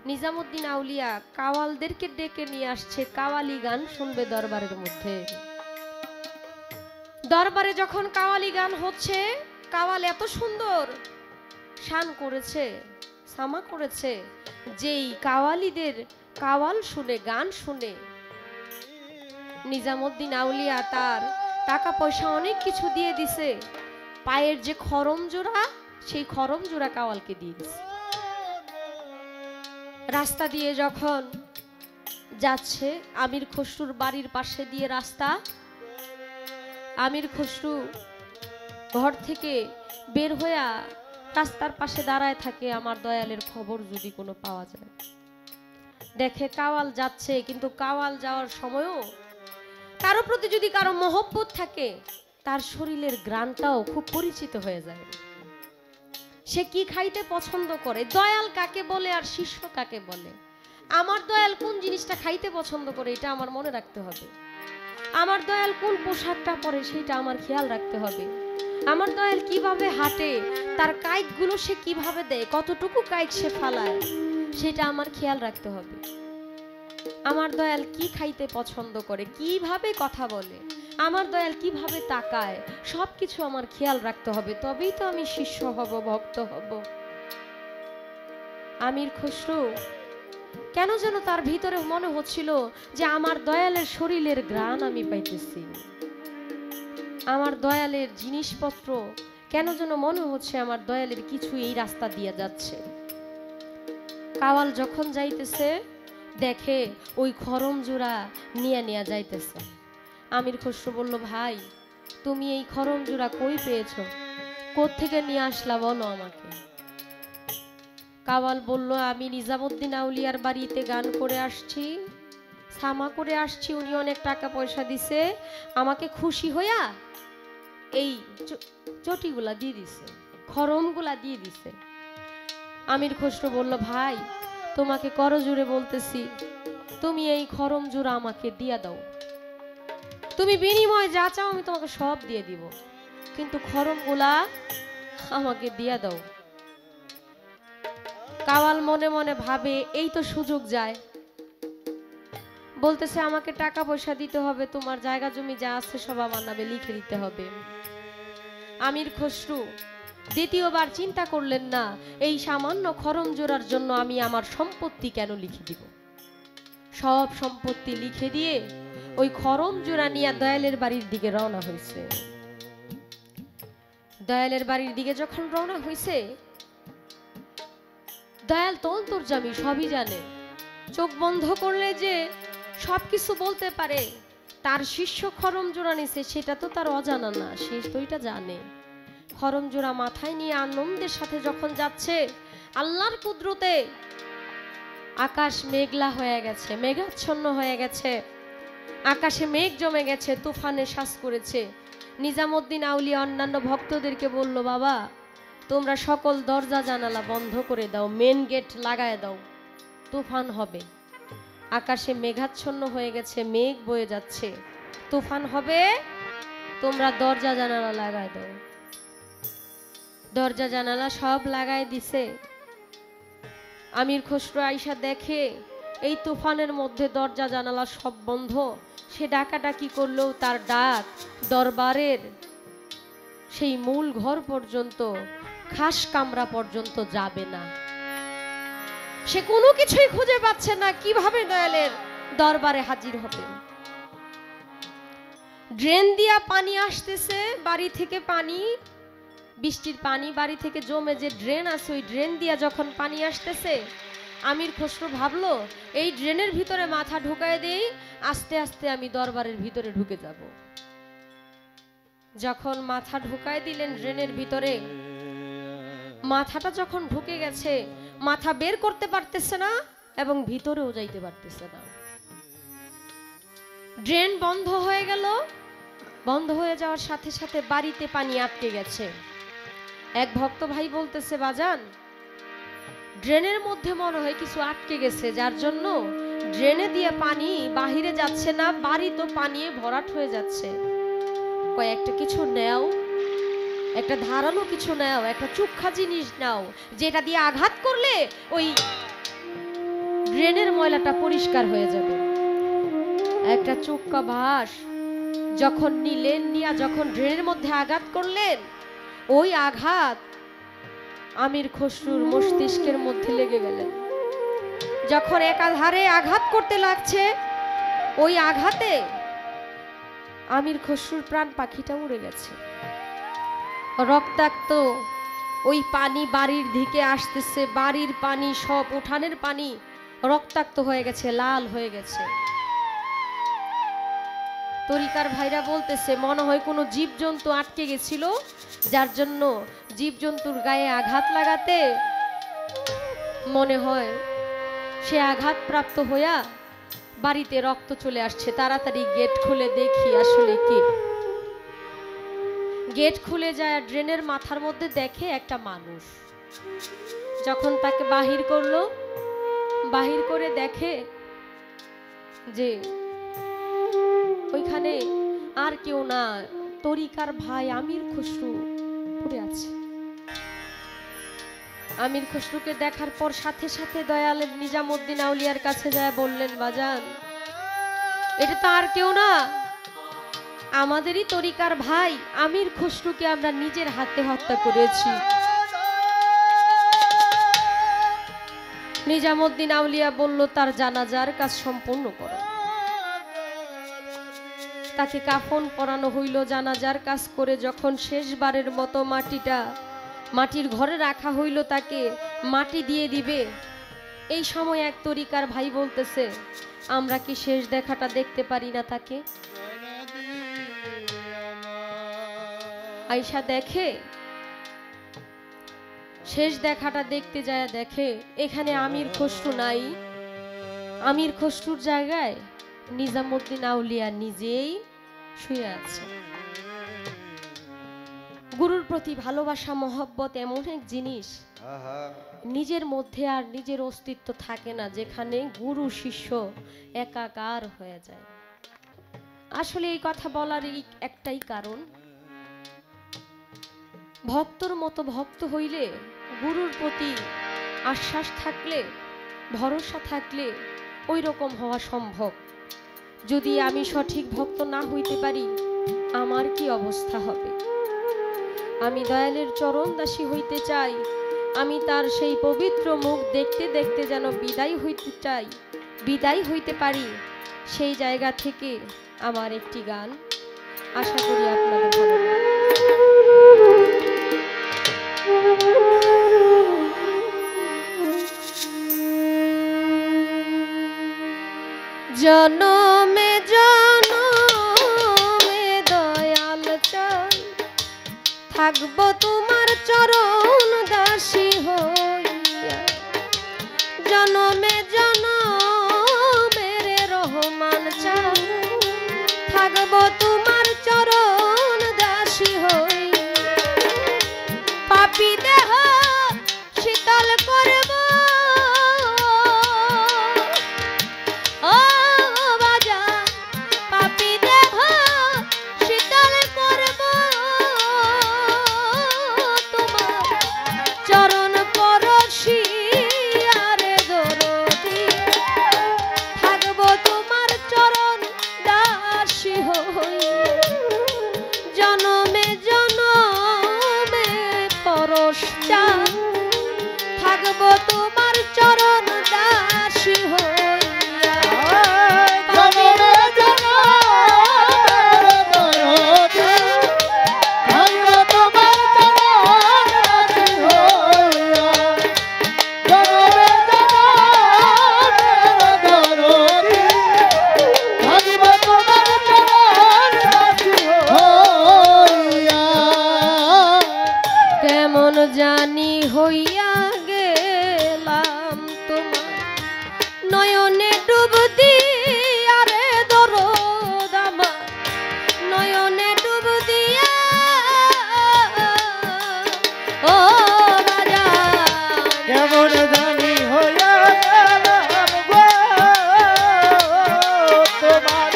নিজামউদ্দিন আউলিয়া কাওয়ালদেরকে ডেকে নিয়ে আসছে, কাওয়ালি গান শুনবে দরবারের মধ্যে। দরবারে যখন কাওয়ালি গান হচ্ছে, কাওয়াল এত সুন্দর শান করেছে, সামা করেছে, যেই কাওয়ালিদের কাওয়াল শুনে, গান শুনে নিজামউদ্দিন আউলিয়া তার টাকা পয়সা অনেক কিছু দিয়ে দিছে। পায়ের যে খরম জোড়া, সেই খরম জোড়া কাওয়ালকে দিয়ে দিছে। রাস্তা দিয়ে যখন যাচ্ছে আমির খসরুর বাড়ির পাশে দিয়ে রাস্তা। আমির খসরু ঘর থেকে বের হইয়া রাস্তার পাশে দাঁড়ায় থাকে, আমার দয়ালের খবর যদি কোনো পাওয়া যায়। দেখে কাওয়াল যাচ্ছে, কিন্তু কাওয়াল যাওয়ার সময়ও কারো প্রতি যদি কারো মহব্বত থাকে, তার শরীরের ঘ্রাণটাও খুব পরিচিত হয়ে যায়। সে কি খাইতে পছন্দ করে, দয়াল কাকে বলে আর শিষ্য কাকে বলে, আমার দয়াল কোন জিনিসটা খাইতে পছন্দ করে এটা আমার মনে রাখতে হবে। আমার দয়াল কোন পোশাকটা পরে সেটা আমার খেয়াল রাখতে হবে। আমার দয়াল কিভাবে হাঁটে, তার কাইকগুলো সে কিভাবে দেয়, কতটুকু কাইক সে ফালায়, সেটা আমার খেয়াল রাখতে হবে। আমার দয়াল কি খাইতে পছন্দ করে, কিভাবে কথা বলে, আমার দয়াল কিভাবে তাকায়, সবকিছু আমার খেয়াল রাখতে হবে, তবেই তো আমি শিষ্য হব, ভক্ত হব। আমির খসরু কেন যেন তার ভিতরে মনে হচ্ছিল যে আমার দয়ালের শরীরের ঘ্রাণ আমি পাইতেছি, আমার দয়ালের জিনিসপত্র কেন যেন মনে হচ্ছে আমার দয়ালের কিছু এই রাস্তা দিয়ে যাচ্ছে। কাওয়াল যখন যাইতেছে দেখে ওই খরম জোড়া নিয়ে যাইতেছে। আমির খসরু বলল, ভাই তুমি এই খরম জোড়া কই পেয়েছো, কোত্থেকে নিয়ে আসলা বলো আমাকে। কাওয়াল বলল, আমি নিজামুদ্দিন আউলিয়ার বাড়িতে গান করে আসছি, সামা করে আসছি, উনি অনেক টাকা পয়সা দিছে, আমাকে খুশি হইয়া এই চটিগুলা দিয়ে দিছে, খরমগুলা দিয়ে দিছে। আমির খসরু বলল, ভাই তোমাকে করজোড়ে বলতেছি, তুমি এই খরম জোড়া আমাকে দিয়া দাও, তুমি বিনিময়ে যা চাও আমি তোমাকে সব দিয়ে দিব, কিন্তু খরমগুলা আমাকে দিয়া দাও। কাওয়াল মনে মনে ভাবে এই তো সুযোগ যায়, বলতেছে আমাকে টাকা পয়সা দিতে হবে, তোমার জায়গা জমি যা আছে সব আমার নামে লিখে দিতে হবে। আমির খসরু দ্বিতীয়বার চিন্তা করলেন না, এই সামান্য খরম জোড়ার জন্য আমি আমার সম্পত্তি কেন লিখে দিব। সব সম্পত্তি লিখে দিয়ে ওই খরম জোড়া নিয়ে দয়ালের বাড়ির দিকে রওনা হয়েছে। দয়ালের বাড়ির দিকে যখন রওনা হয়েছে, দয়াল তো অন্তর্যামী, সবই জানে, চোখ বন্ধ করলে যে সবকিছু বলতে পারে। তার শিষ্য খরম জোড়া নিছে সেটা তো তার অজানা না, সে তো এটা জানে। খরম জোড়া মাথায় নিয়ে আনন্দের সাথে যখন যাচ্ছে, আল্লাহর কুদরতে আকাশ মেঘলা হয়ে গেছে, মেঘাচ্ছন্ন হয়ে গেছে, আকাশে মেঘ জমে গেছে, তুফানে শ্বাস করেছে। নিজামুদ্দিন আউলিয়া অন্যান্য ভক্তদেরকে বলল, বাবা তোমরা সকল দরজা জানালা বন্ধ করে দাও, মেন গেট লাগায় দাও, তুফান হবে। আকাশে মেঘাচ্ছন্ন হয়ে গেছে, মেঘ বয়ে যাচ্ছে, তুফান হবে, তোমরা দরজা জানালা লাগায় দাও। দরজা জানালা সব লাগায় দিছে। আমির খসরু আইসা দেখে এই তুফানের মধ্যে দরজা জানালা সব বন্ধ। সে ডাকাডাকি করলেও তার ডাক দরবারের সেই মূল ঘর পর্যন্ত, খাস কামরা পর্যন্ত যাবে না। সে কোনো কিছুই খুঁজে পাচ্ছে না, কিভাবে দয়ালের দরবারে হাজির হবে। ড্রেন দিয়া পানি আসতেছে, বাড়ি থেকে পানি, বৃষ্টির পানি বাড়ি থেকে জমে যে ড্রেন আছে, ওই ড্রেন দিয়া যখন পানি আসতেছে, আমির খসরু ভাবলো এই ড্রেনের ভিতরে মাথা ঢুকায় দেই, আস্তে আস্তে আমি দরবারের ভিতরে ঢুকে যাব। যখন মাথা ঢুকায় দিলেন ড্রেনের ভিতরে, মাথাটা যখন ঢুকে গেছে, মাথা বের করতে পারতেছে না এবং ভিতরেও যাইতে পারতেছে না। ড্রেন বন্ধ হয়ে গেল। বন্ধ হয়ে যাওয়ার সাথে সাথে বাড়িতে পানি আটকে গেছে। এক ভক্ত ভাই বলতেছে, বাজান ড্রেনের মধ্যে মনে হয় কিছু আটকে গেছে, যার জন্য ড্রেনে দিয়ে পানি বাহিরে যাচ্ছে না, বাড়ি তো পানিয়ে ভরাট হয়ে যাচ্ছে। কয়েকটা কিছু নেও, একটা ধারালো কিছু নাও, একটা চুক্ষা জিনিস নাও, যেটা দিয়ে আঘাত করলে ওই ড্রেনের ময়লাটা পরিষ্কার হয়ে যাবে। একটা চুক্কা বাঁশ যখন নিলেন, নিয়া যখন ড্রেনের মধ্যে আঘাত করলেন, ওই আঘাত আমির খসরুর মস্তিষ্কের মধ্যে লেগে গেলেন। যখন একাধারে আঘাত করতে লাগছে, ওই আঘাতে আমির খসরুর প্রাণ পাখিটা উড়ে গেছে। রক্তাক্ত ওই পানি বাড়ির দিকে আসতেছে, বাড়ির পানি সব, উঠানের পানি রক্তাক্ত হয়ে গেছে, লাল হয়ে গেছে। তরিকার ভাইরা বলতেছে মনে হয় কোনো জীবজন্তু আটকে গেছিল, যার জন্য জীবজন্তুর গায়ে আঘাত লাগাতে মনে হয় সে আঘাতপ্রাপ্ত হইয়া বাড়িতে রক্ত চলে আসছে। তাড়াতাড়ি গেট খুলে দেখি আসলে কি। গেট খুলে যায়, ড্রেনের মাথার মধ্যে দেখে একটা মানুষ। যখন তাকে বাহির করলো, বাহির করে দেখে যে ওইখানে আর কেউ না, তরিকার ভাই আমির খসরু পড়ে আছে। আমির খসরুকে দেখার পর সাথে সাথে দয়ালের নিজামুদ্দিন আউলিয়ার কাছে যায় বললেন, বাজান এটা তো আর কেউ না, আমাদেরই তরিকার ভাই আমির খসরুকে আমরা নিজের হাতে হত্যা করেছি। নিজামুদ্দিন আউলিয়া বলল, তার জানাজার কাজ সম্পূর্ণ করো। তাকে কাফন পরানো হইল। জানাজার কাজ করে যখন শেষবারের মতো মাটির ঘরে রাখা হইল, তাকে মাটি দিয়ে দিবে, এই সময় এক তরিকার ভাই বলতেছে, আমরা কি শেষ দেখাটা দেখতে পারি না তাকে? আয়শা দেখে, শেষ দেখাটা দেখতে যায়, দেখে এখানে আমির খসরু নাই, আমির খসরুর জায়গায় নিজামুদ্দিন আউলিয়া নিজেই শুয়ে আছে। গুরুর প্রতি ভালোবাসা মহব্বত এমন এক জিনিস, নিজের মধ্যে আর নিজের অস্তিত্ব থাকে না, যেখানে গুরু শিষ্য একাকার হয়ে যায়। আসলে এই কথা বলার একটাই কারণ, ভক্তর মতো ভক্ত হইলে, গুরুর প্রতি আশ্বাস থাকলে, ভরসা থাকলে ওই রকম হওয়া সম্ভব। যদি আমি সঠিক ভক্ত না হইতে পারি, আমার কি অবস্থা হবে? আমি দয়ালের চরণ দাসী হইতে চাই, আমি তার সেই পবিত্র মুখ দেখতে দেখতে যেন বিদায় হইতে পারি। সেই জায়গা থেকে আমার একটি গান, আশা করি আপনাদের ভালো লাগবে। জনমে জনমে দয়াল চাই, থাকবো তোমার চরণ দাসী হইয়া। জনমে জনমে রে রহমান চাই, থাকবো তোমার চরণ দাসী হইয়া। পাপী দেহ শীতল করব, থাকবো তোমার চরণ দাসী হইয়া। জনমে জনমে দয়াতে, থাকবো তোমার চরণ দাসী হইয়া। জনমে জনমে দয়াতে, থাকবো তোমার চরণ দাসী হইয়া। কেমন জানি হইয়া গেলাম তোমার নয়নে ডুব দিয়া রে দরদ আমার, নয়নে ডুব দিয়া ও বাজান। কেমন জানি হইয়া গেলাম গো তোমার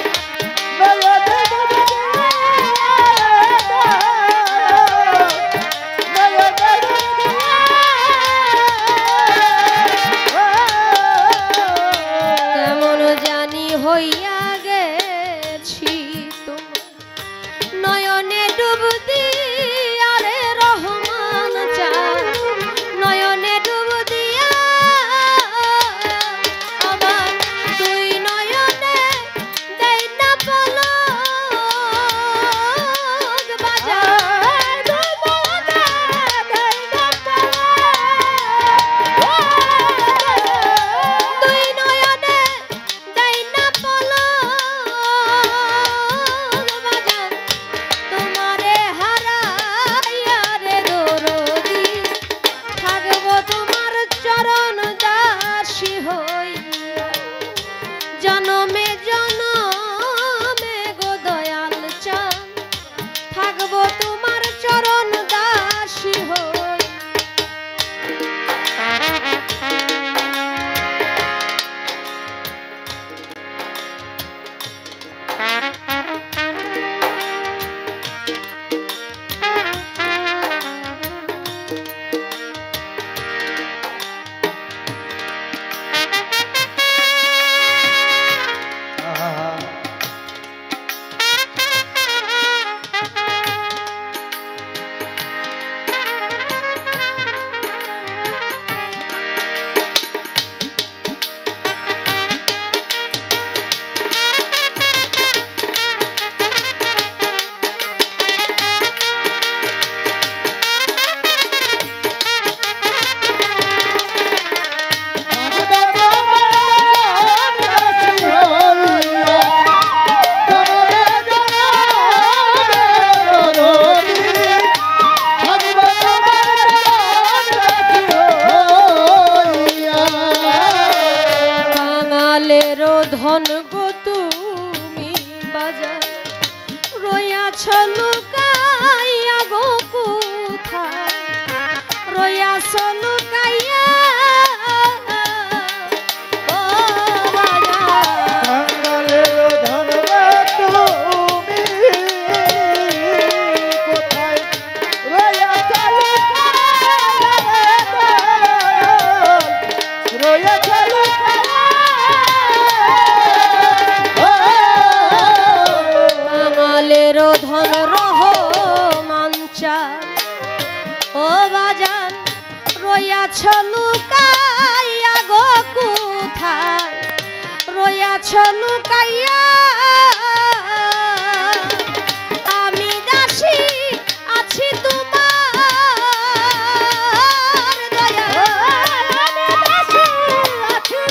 নয়নে ডুব দিয়া, নয়নে ডুব দিয়া। রইয়াছো লুকাইয়া গো কোথায় রইয়াছো লুকাইয়া ও বাজান কাঙ্গালের ধন তুমি কোথায় রয়েছ রয়েছ কাঙালের ধন রহমান চাল ও বাজান রইয়াছ লুকাইয়া গো কোথায় রইয়াছ লুকাইয়া আমি দাসী আছি তোমার দয়া আমি দাসী আছি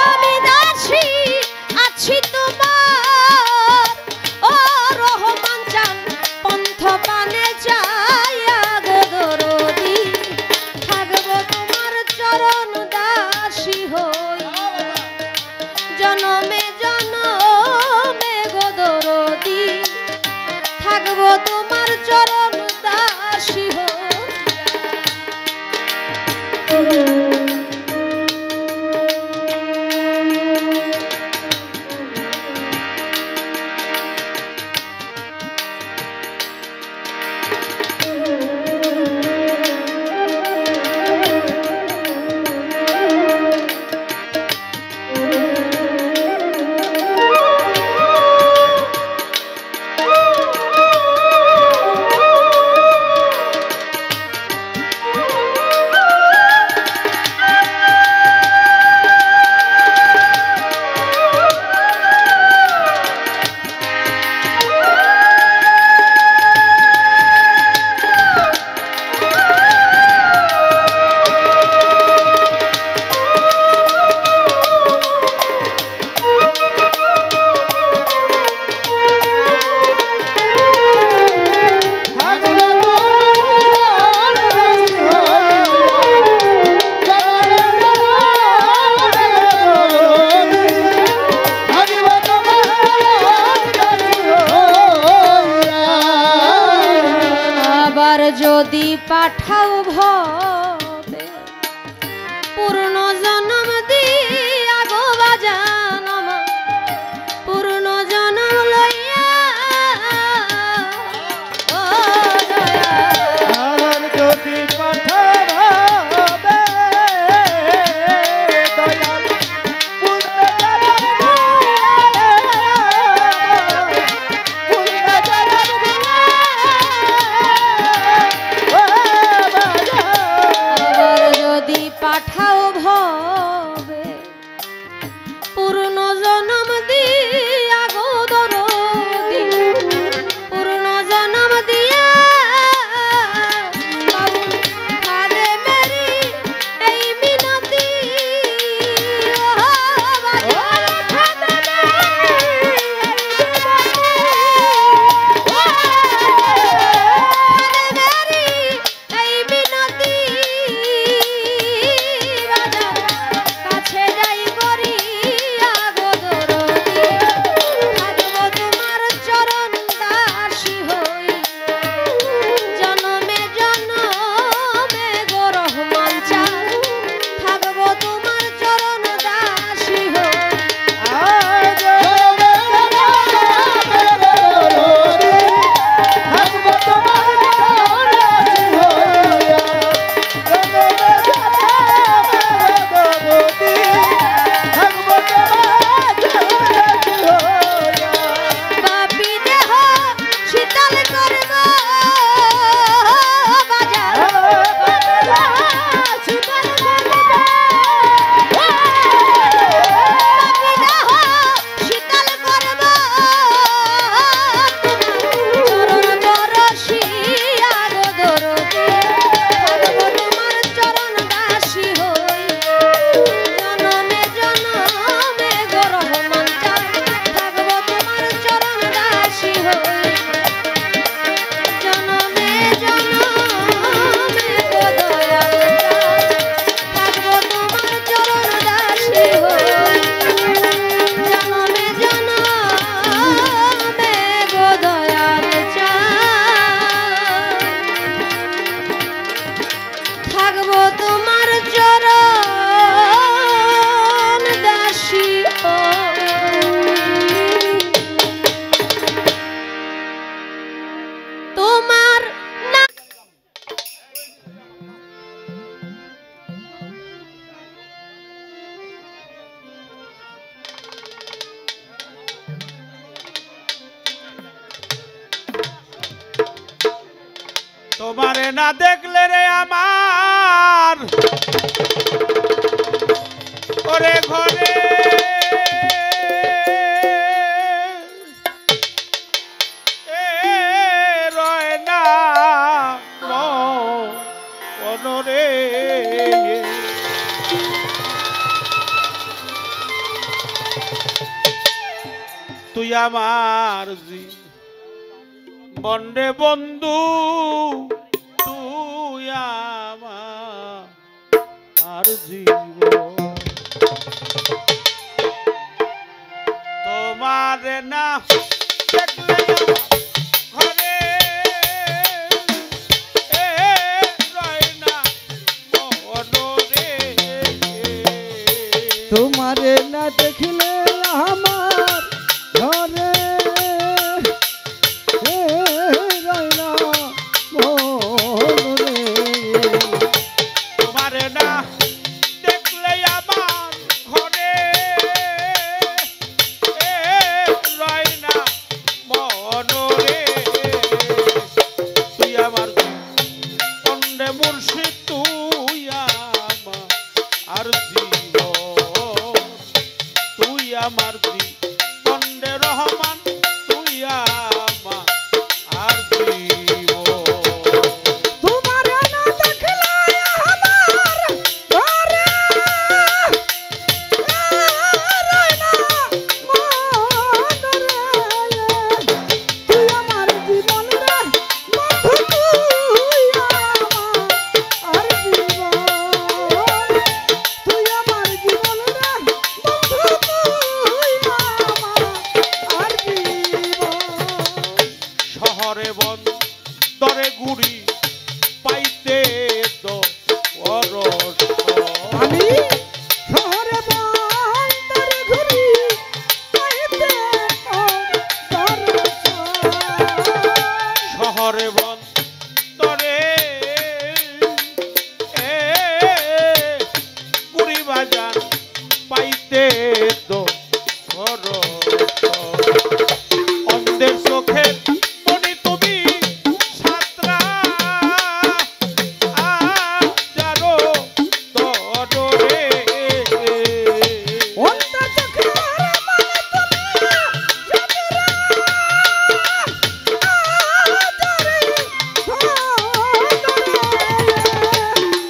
আমি দাসী আছি তোমার ও রহমান চান পন্থ পানে যাইয়া গো দরদি থাকবো তোমার চরণ দাসী হই জনমে জনমে গো দরদি থাকবো তোমার চরণ দাসী হই যদি পাঠাও ভবে পূর্ণ জন্ম দিয়া গো বাজান আমার পূর্ণ জন্ম লইয়া ও দয়া আর যদি পাঠাবে দয়াল তোমারে না দেখলে রে আমার ওরে ঘরে রয় না মনরে তুই আমার বন্ডে বন্ধু তুই আমার জীবন তোমার না দেখলে ঘরে রয় না মনরে তোমারে না দেখিলে আমার ঘরে রয় না মনরে। তোমারে না দেখলে আমার ঘরে রয় না মনরে তুই আমার কন্ডে মুর্শিদ তুই আমার আর জীবন তুই আমার কন্ডে রহমান তুই আমার আর জীবন তোমারে না দেখিলে আমার ঘরে রয় না মনরে। তুই আমার জীবন রে বন্ধু তুই আমার জীবন। তুই আমার জীবন রে বন্ধু তুই আমার জীবন। শহরে বন্দরে গুড়ি পাইতে তো অরস আমি শহরে বন্দরে ঘুরি পাইতে শহরে বন্দরে গুড়ি বাজার পাইতে তো অন্ধের চোখে মনি তুমি সাতরা জানো তরে অন্তর চোখে মানে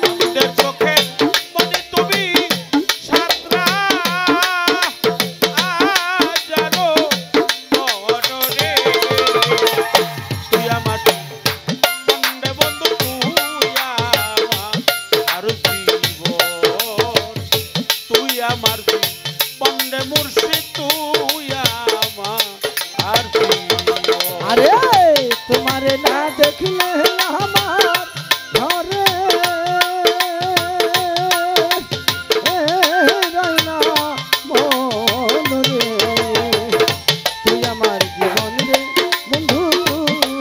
অন্ধের চোখে মনি তুমি সাতরা জানো তরে তুই আমার বন্ধে বন্ধু তুই আমার আর জীবন তুই আমার বন্ধে মুর্শিদ তুই আমার আর জীবন আরে তোমারে না দেখিলে আমার ঘরে রয় না মনরে। তুই আমার জীবন রে বন্ধু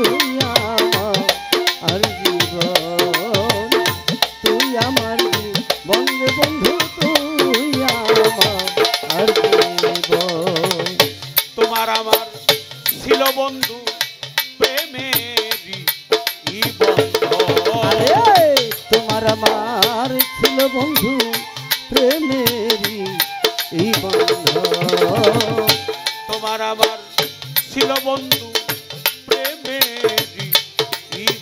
তুই আমার জীবন। তুই আমার জীবন রে বন্ধু তুই আমার জীবন। তোমার আমার ছিল বন্ধু প্রেমেরই বন্ধন আরে তোমার আমার ছিল বন্ধু প্রেমেরই এই বন্ধন। তোমার আমার ছিল বন্ধু প্রেমেরই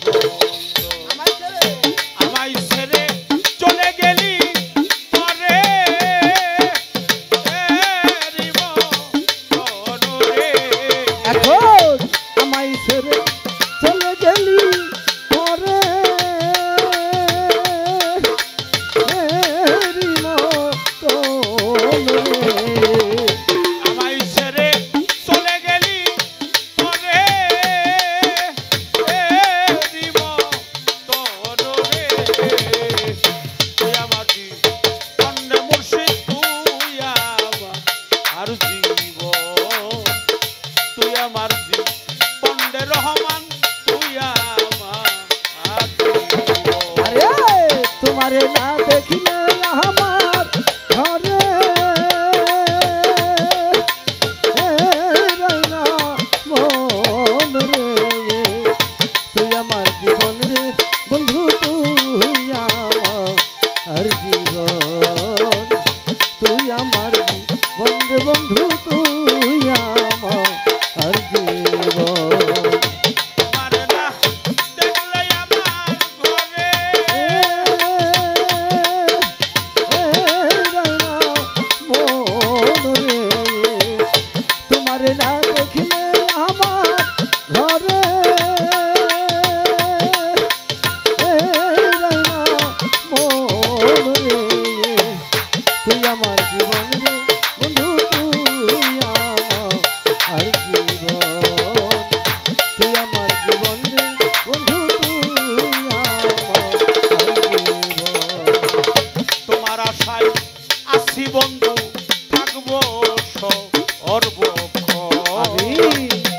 বন্ধন আমায় ছেড়ে চলে গেলি পরে এখন আমায় ছেড়ে চলে গেলি পরে আমায় ছেড়ে চলে গেলি পরে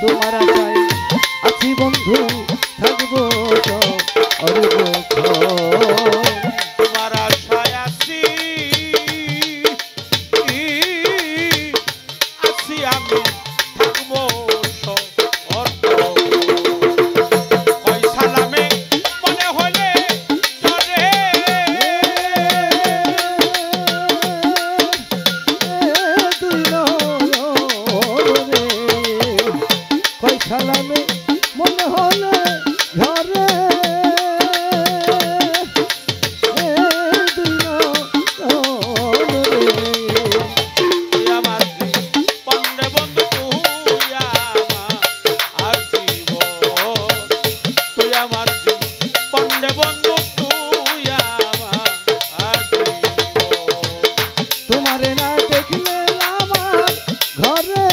তোমার আশায় আছি বন্ধু থাকবো তোমার আশায় আছি আছি আমি থাকবো ওই সালামে মনে হলে চলে কই সালামে মনে হলে ঘরে তুই আমার পন্ডে বন্ধু তুই আমার জীবন তুই আমার পন্ডে বন্ধু তুই আমার জীবন তোমারে না দেখলে আমার ঘরে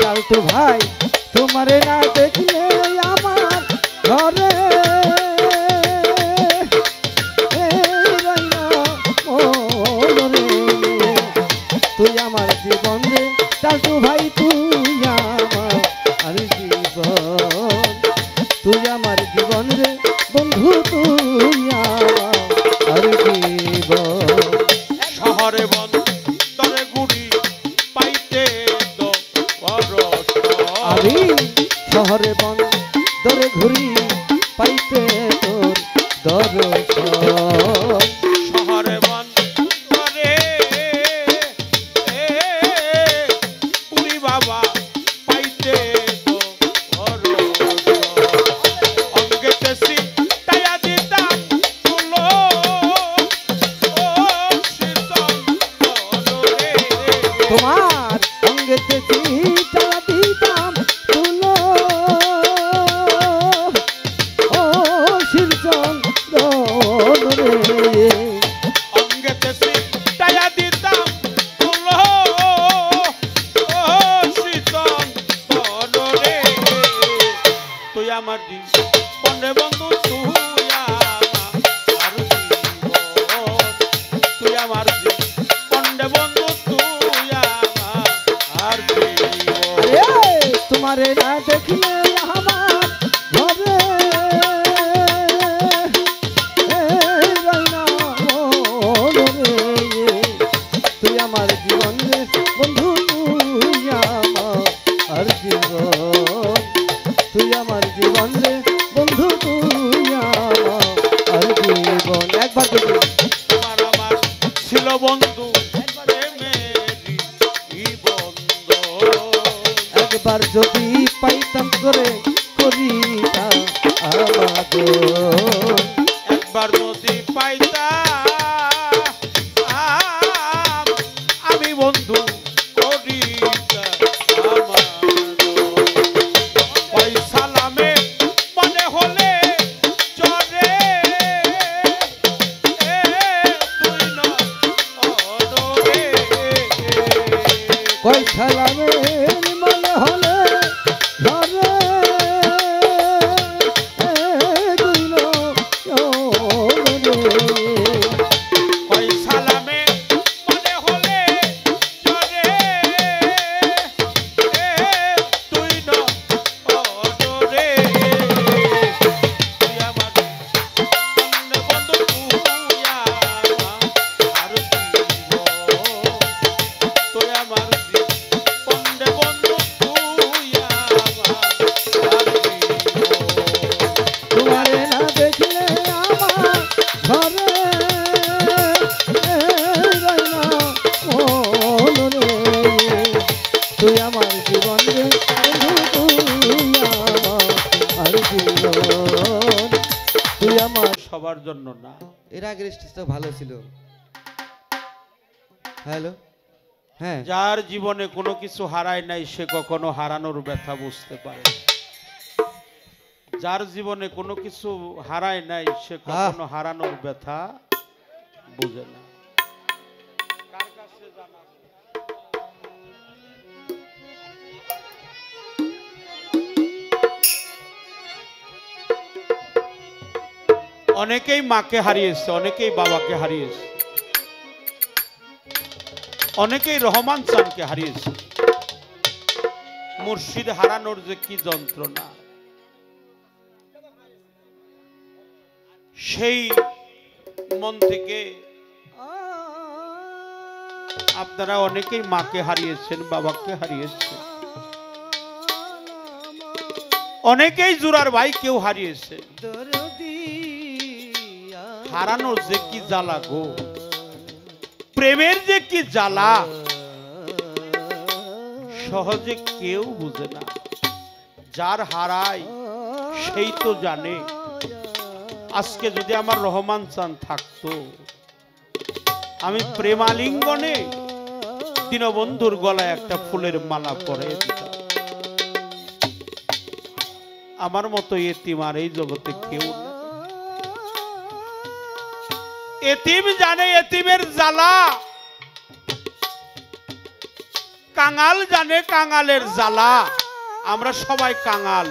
টালটু ভাই তোমারে না দেখলে আমার ঘরে তুই আমার জীবন রে টালটু ভাই তুই আমার আর জীবন তুই আমার জীবন রে বন্ধু তুই আমার আর জীবন শহরে বন্দরে গুড়ি পাইতে আমি শহরে বন্দরে ঘুরি পাইতে তোর দর্শন শহরে বন্দরে পুরি বাবা পাইতে অঙ্গেতে টায়া দিতাম তুলো তোমার অঙ্গেতে চিটা দিতাম তুলো ও শিরজন রে অঙ্গেতে টায়া দিতাম তুলো শীতল রে তুই আমার পন্ডে বন্ধু তুই আমার জীবন তুই আমার পন্ডে বন্ধু তুই আমার জীবন তোমারে না দেখলে আমার ঘরে তুই আমার জীবন রে বন্ধু তুই আমার জীবন তুই আমার জীবন রে বন্ধু তুই আমার জীবন একবার দেখি তোমার আমার ছিল বন্ধু একবার যদি পাইতাম করে করিতা আমাকে একবার যদি পাইতাম আমি বন্ধু করিতা ওই সালামে মনে হলে চলে তুই নরে কই সালামে মনে হলে ঘরে ওই সালামে মনে হলে চলে তুই নরে তুই আমার বন্ধু তুই আমার জীবন তুই আমার পন্ডে বন্ধু তুই আমার জীবন তোমারে না দেখলে আমার ঘরে তুই আমার জীবন রে তুই আমার জীবন তুই আমার সবার জন্য না এর আগের স্টেজটা ভালো ছিল হ্যালো হ্যাঁ যার জীবনে কোনো কিছু হারায় নাই সে কখনো হারানোর ব্যথা বুঝতে পারে না। যার জীবনে কোনো কিছু হারায় নাই সে কখনো হারানোর ব্যথা বুঝে না। কার কাছে জানাবো? অনেকেই মাকে হারিয়েছে, অনেকেই বাবাকে হারিয়েছে, অনেকেই রহমান চানকে হারিয়েছে। মুর্শিদ হারানোর যে কি যন্ত্রণা, সেই মন থেকে আপনারা অনেকেই মাকে হারিয়েছেন, বাবাকে হারিয়েছেন, অনেকেই জোড়ার ভাই কেউ হারিয়েছে। হারানোর যে কি জ্বালা গো, প্রেমের যে কি জ্বালা, সহজে কেউ বুঝে না। যার হারায় সেই তো জানে। আজকে যদি আমার রহমান চান থাকতো, আমি প্রেমালিঙ্গনে দীনবন্ধুর গলায় একটা ফুলের মালা পরে দিতাম। আমার মতো এতিম আর এই জগতে কেউ না। এতিম জানে এতিমের জ্বালা, কাঙাল জানে কাঙালের জ্বালা। আমরা সবাই কাঙাল,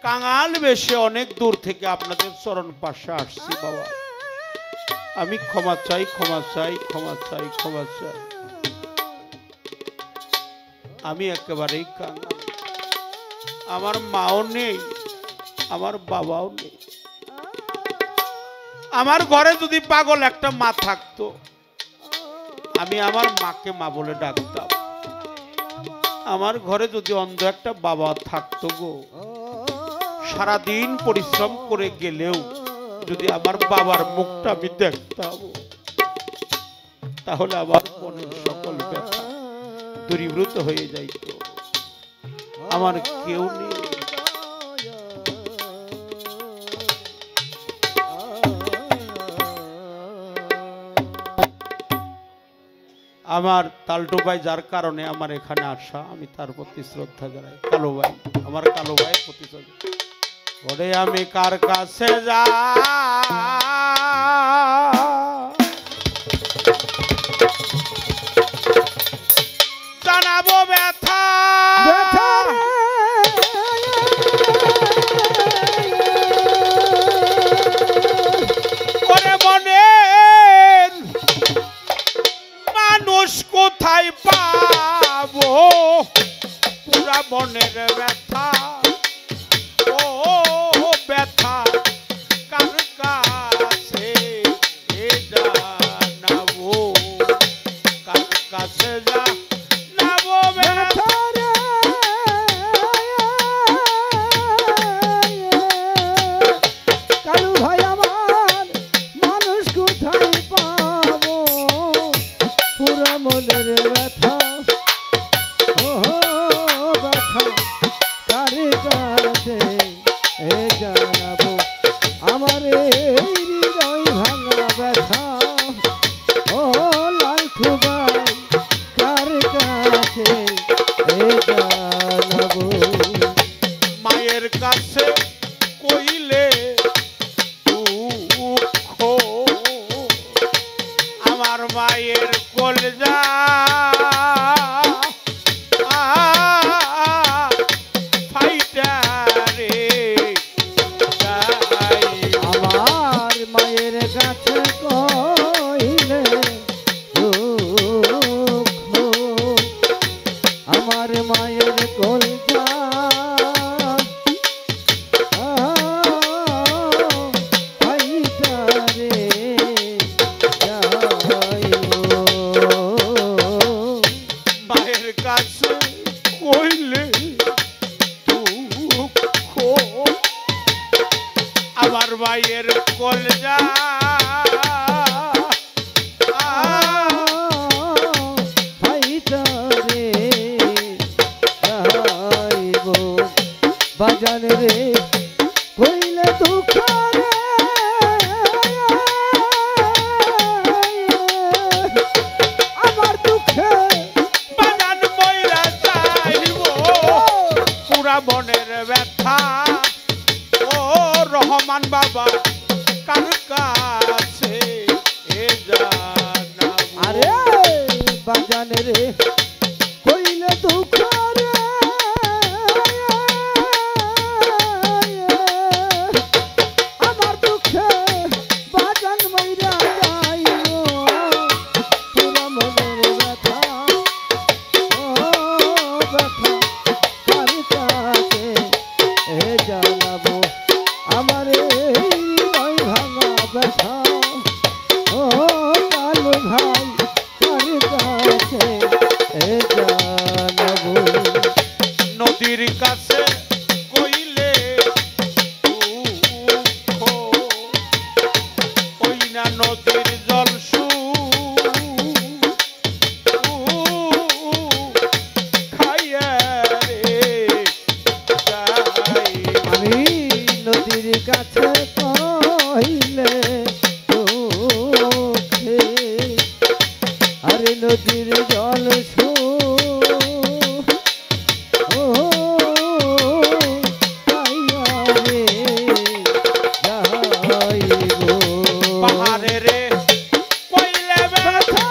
কাঙাল বেশে অনেক দূর থেকে আপনাদের চরণ পাশে আসছি বাবা। আমি ক্ষমা চাই, ক্ষমা চাই, ক্ষমা চাই, ক্ষমা চাই। আমি একেবারেই কাঙাল। আমার মাও নেই, আমার বাবাও নেই। আমার ঘরে যদি পাগল একটা মা থাকতো, আমি আমার মাকে মা বলে ডাকতাম। আমার ঘরে যদি অন্ধ একটা বাবা থাকতো গো, সারাদিন পরিশ্রম করে গেলেও যদি আমার বাবার মুখটা আমি দেখতাম, তাহলে আমার মনের সকল ব্যথা দূরীভূত হয়ে যাইত। আমার কেউ নেই। আমার তালটু ভাই যার কারণে আমার এখানে আসা, আমি তার প্রতি শ্রদ্ধা জানাই। কালো ভাই, আমার কালো ভাইয়ের প্রতি শ্রদ্ধা। ওরে আমি কার কাছে যা জানাবো ব্যথা, ওরে মনের মানুষ কোথায় পাবো, পুরা মনের ব্যথা। ও ব্যথা কার কাছে জানাবো, কার কাছে জানাবো ব্যথা। কালু ভাই আমার মানুষ কোথায় পাবো, পুরা মনের ব্যথা। ও ব্যথা কার কাছে জানাবো, আমার এই হৃদয় ভাঙা ব্যথা। ও লালটু ভাই কার কাছে জানাবো। মায়ের কাছে কইলে দুঃখ, আমার মায়ের কলজা ফাইটা রে আমার মায়ের কাছে কইলে দুঃখ, আমার মায়ের কলজা ফাইটা রে মায়ের কাছে কইলে দুঃখ, আমার মায়ের কলজা বাজান রে কইলে দুঃখ রে, আমার দুঃখে বাগান বইরা যাইব, পুরা মনের ব্যথা। ও রহমান বাবা কার কাছে জানাবো। আরে বাজান রে কইলে দুঃখ রে, আমার দুঃখে বাজান মইরা যাইব, পুরা মনের ভাই কার কাছে জানাবো নদীর কাছে কইলে দুঃখ, ওই না নদীর জল খাইয়া রে যাই। আমি নদীর কাছে কইলে দুঃখে আরে নদীর জল পাহাড়ে রে কইলে ব্যথা,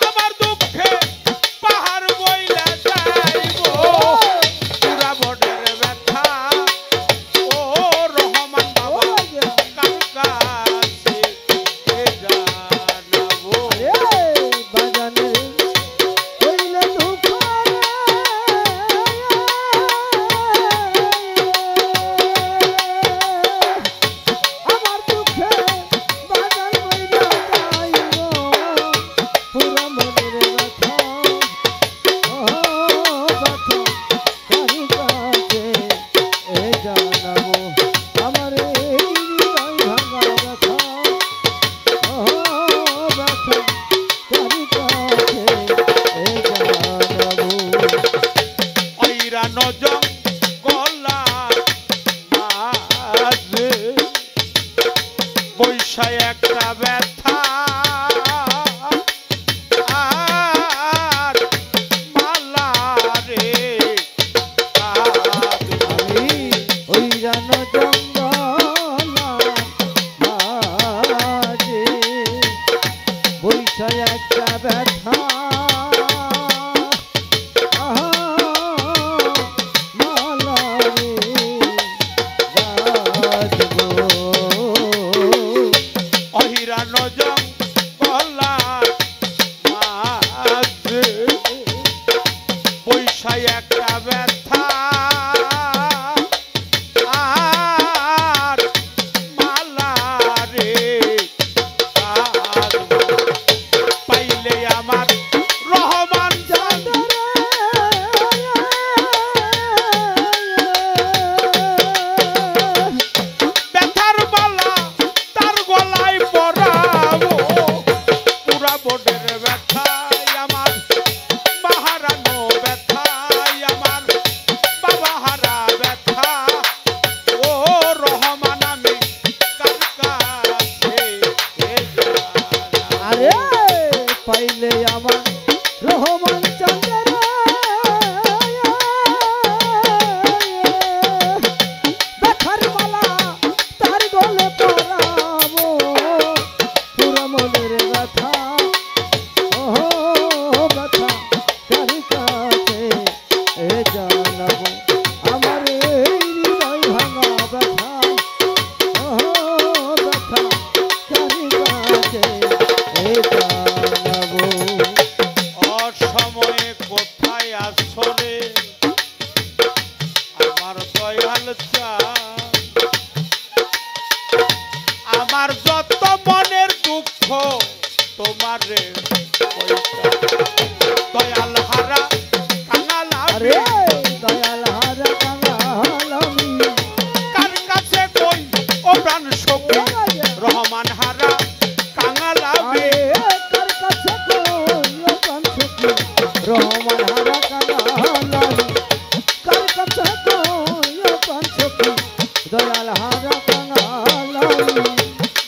আমার দুঃখে পাহাড় বইলা যাইব, পুরা বটের ব্যথা ও রহমান বাবা কার কাছে জানাবো। বাজানে কইলে দুঃখ আমার দুঃখে বাজান বইলা যাইব পুরা মনের ব্যথা ও ব্যথা কার কাছে জানাবো আমার এই হৃদয় ভাঙা ব্যথা ও ব্যথা কার কাছে জানাবো ওইরা নজং গলা মাঝে বৈশায় একটা ব্যথা আর মালা রে কাঁদবো। আমি ওই রান জঙ্গলা মাঝে বৈশায় একটা ব্যথা মালা রে বাজবো অহিরা নজং গলা মাঝে বৈশায় একটা ব্যথা আর মালা রে কাঁদবো। পাইলে আমার রহমান জান ব্যথার বালা তার গলায় পরাবো, পুরা বোর্ডের ব্যথায় আমার বাহারানো ব্যথায় আমার বাবা হারা ব্যথা ও রহমান আমি কার কাছে জানাবো। আরে পাইলে আমার রহমান চন্দ্র ব্যথার মালা তার গলে পরাবো পুরা মনের ব্যথা ও ব্যথা কার কাছে জানাবো আমার এই হৃদয় ভাঙা ব্যথা ও ব্যথা কার কাছে জানাবো অসময়ে কোথায় আসরে আমার দয়াল চাঁদ, আমার যত মনের দুঃখ তোমার রে দয়াল হারা কাঙাল আরে আমি দয়াল হারা কাঙাল আমি কার কাছে কই ও প্রাণ সখী রহমান হারা কাঙাল আমি আরে কার কাছে কইও প্রাণ সখী রহমান হারা কাঙাল আমি কার কাছে কইও প্রাণ সখী দয়াল হারা কাঙাল আমি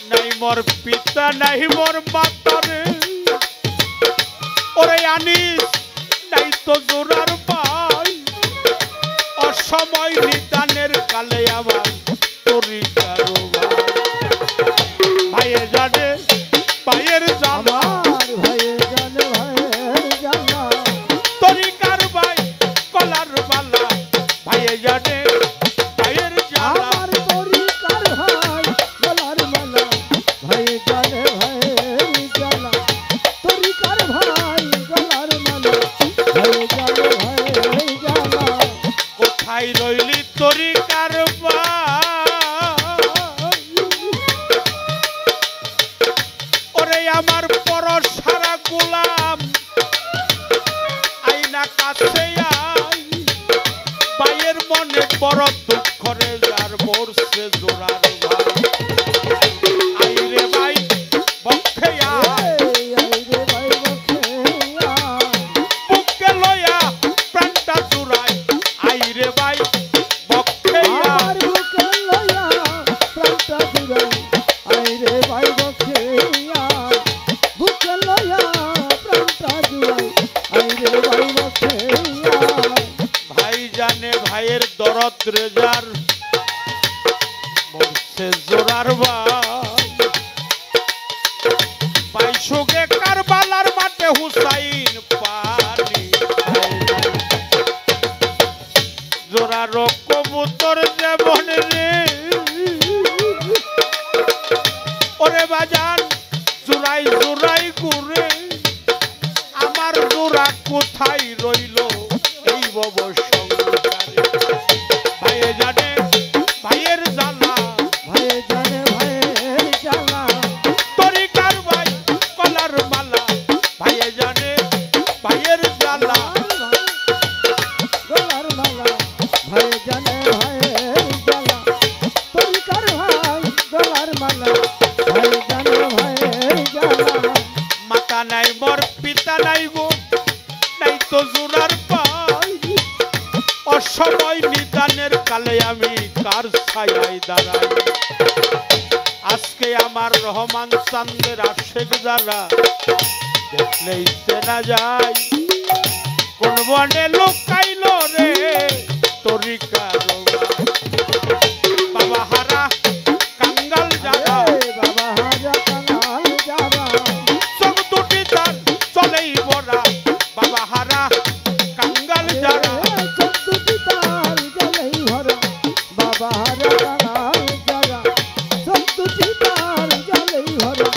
নাই মোর পিতা নাই মোর মাতারে ওরে আনিস নাই তো জোরার পাই অসময় নিদানের কালে আমার তরি কারোবার ভাইয়ে জানে ভাইয়ের জামা আমার ভাইয়ের জানে ভাইয়ের জানা তরিকার ভাই কলার বালা ভাইয়ে জানে ভাইয়ের জানা আমার তরিকার ভাই গলার মালা ভাইয়ের জানে ভাইয়ের জানা তরিকার ভাই গলার মালা ঘরে যার মরছে জোড়ার ভাই আইরে ভাই বক্ষে আয় আইরে ভাই বক্ষে আয় বুকে লইয়া প্রাণটা জুড়ায় আইরে ভাই বক্ষে আয় আমার বুকে লইয়া প্রাণটা জুড়াই আইরে ভাই বক্ষে আয় বুকে লইয়া প্রাণটা জুড়াই আইরে ভাই বক্ষে আয় ভাই জানে ভাইয়ের দরদ রেজার মরছে জোড়ার ভাই পাইসুকে কারবালার মাঠে হুসাইন পানি জোড়ার কবুতর যেমন রে ওরে বাজান জোড়াই জোড়াই ঘুরে আমার জোড়া কোথায় রইল এই বব সংসারে ভাইয়ে জানে ভাইয়ের জ্বালা ভাই জানে ভাইয়ের জ্বালা তরিকার ভাই কলার মালা ভাইয়ে জানে ভাইয়ের জ্বালা গলার মালা ভাই জানে ভাইয়ের জ্বালা তরিকার ভাই গলার মালা ভাই জানে ভাইয়ের জ্বালা মাতা নাই মোর পিতা নাই গো নাই তো জোড়ার পাই অসময় নিদানের কালে আমি কার ছায়ায় দাঁড়াই আজকে আমার রহমান চান্দের আশেক যারা দেখলেই চেনা যায় কোন বনে লুকাইল রে তরিকার বাবা হারা কাঙ্গাল যারা এই বাবা হাজা কাঙাল যারা চোখ দুটি তার চলেই বড়া বাবা হারা কাঙ্গাল যারা চতুর্থী তার জলেই ভরা বাবা হাজা কাঙাল যারা চতুর্থী তার জলেই ভরা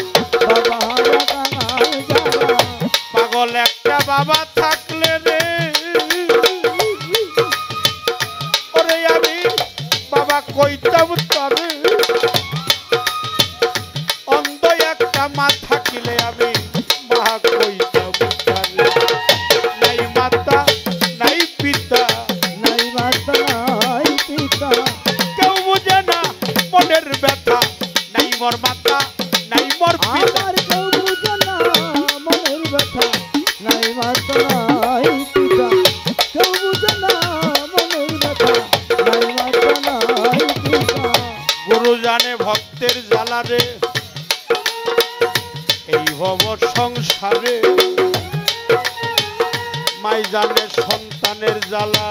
বাবা হাজা কাঙাল যারা পাগল একটা বাবা থাকলে রে ওরে আমি বাবা কইতাম তবে অন্ধ একটা মা থাকিলে আমি মা কইতাম তবে নাই মাতা নাই পিতা নাই মাতা নাই পিতা কেউ বুঝে না মনের ব্যথা নাই মোর মাতা নাই মোর পিতা আমার কেউ বুঝে না মনের ব্যথা নাই মাতা নাই পিতা কেউ বুঝে না মনের ব্যথা নাই মাতা নাই পিতা গুরু জানে ভক্তের জ্বালা রে এই ভব সংসারে মাই জানে সন্তানের জ্বালা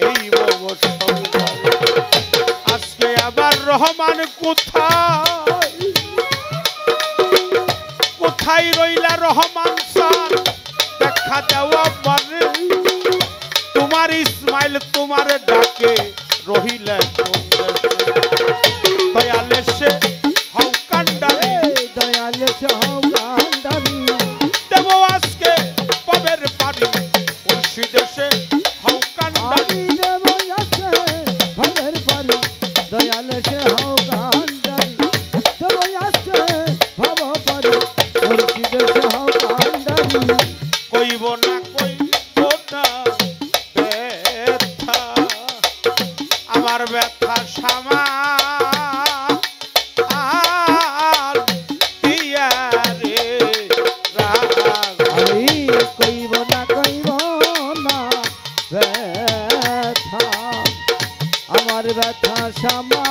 এই ভব সংসারে আজকে আবার রহমান কোথায় কোথায় রইলা রহমান স্যার দেখা দেওয়া মানে তোমার ইসমাইল তোমার ডাকে রহিলে কোন দেশে দয়ালে সে হাউ কান্ডারি দয়াল সহকান্ডারি দেব আজকে পবের পানি ওই দেশে হাউ কান্ডারি আমি দেব আছে ভবের পারি দয়াল সহকান্ডারি দেব আছে ভব পারি মুর্শিদ সহকান্ডারি কইব না কইব না ব্যথা আমার ব্যথা সামা আর দিয়া রে রাগ আমি কইব না ব্যথা আমার ব্যথা সামা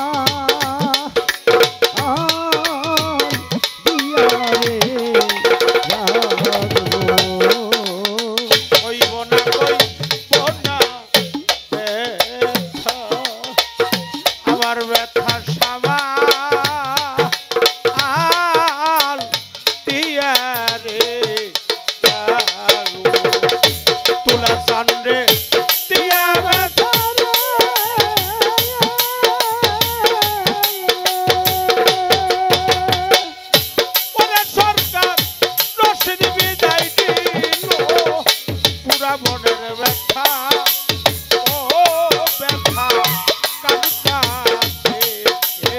দিয়া রে রাগবো। কইব না কইব না ব্যথা আমার ব্যথা সামা আর দিয়া রে রাগ তোলা সান্ডে দিয়া ব্যথা ওরে সরকার রশিদ বিদায় দিল পুরা মনের ব্যথা ও ব্যথা কার কাছে এ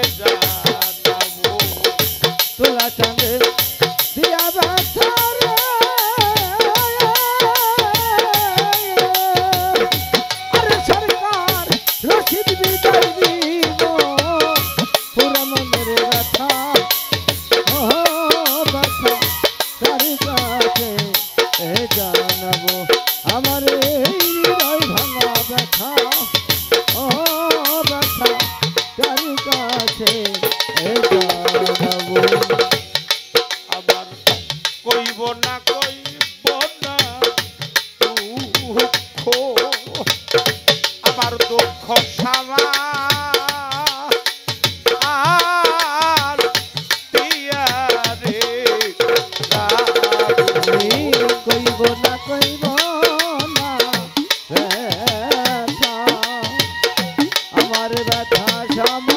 কাছে জানাবো। আবার কইব না কইব না দুঃখ, আমার দুঃখ সামা আর তিয়ারে আমি কইব না ব্যথা, আমার ব্যথা সামা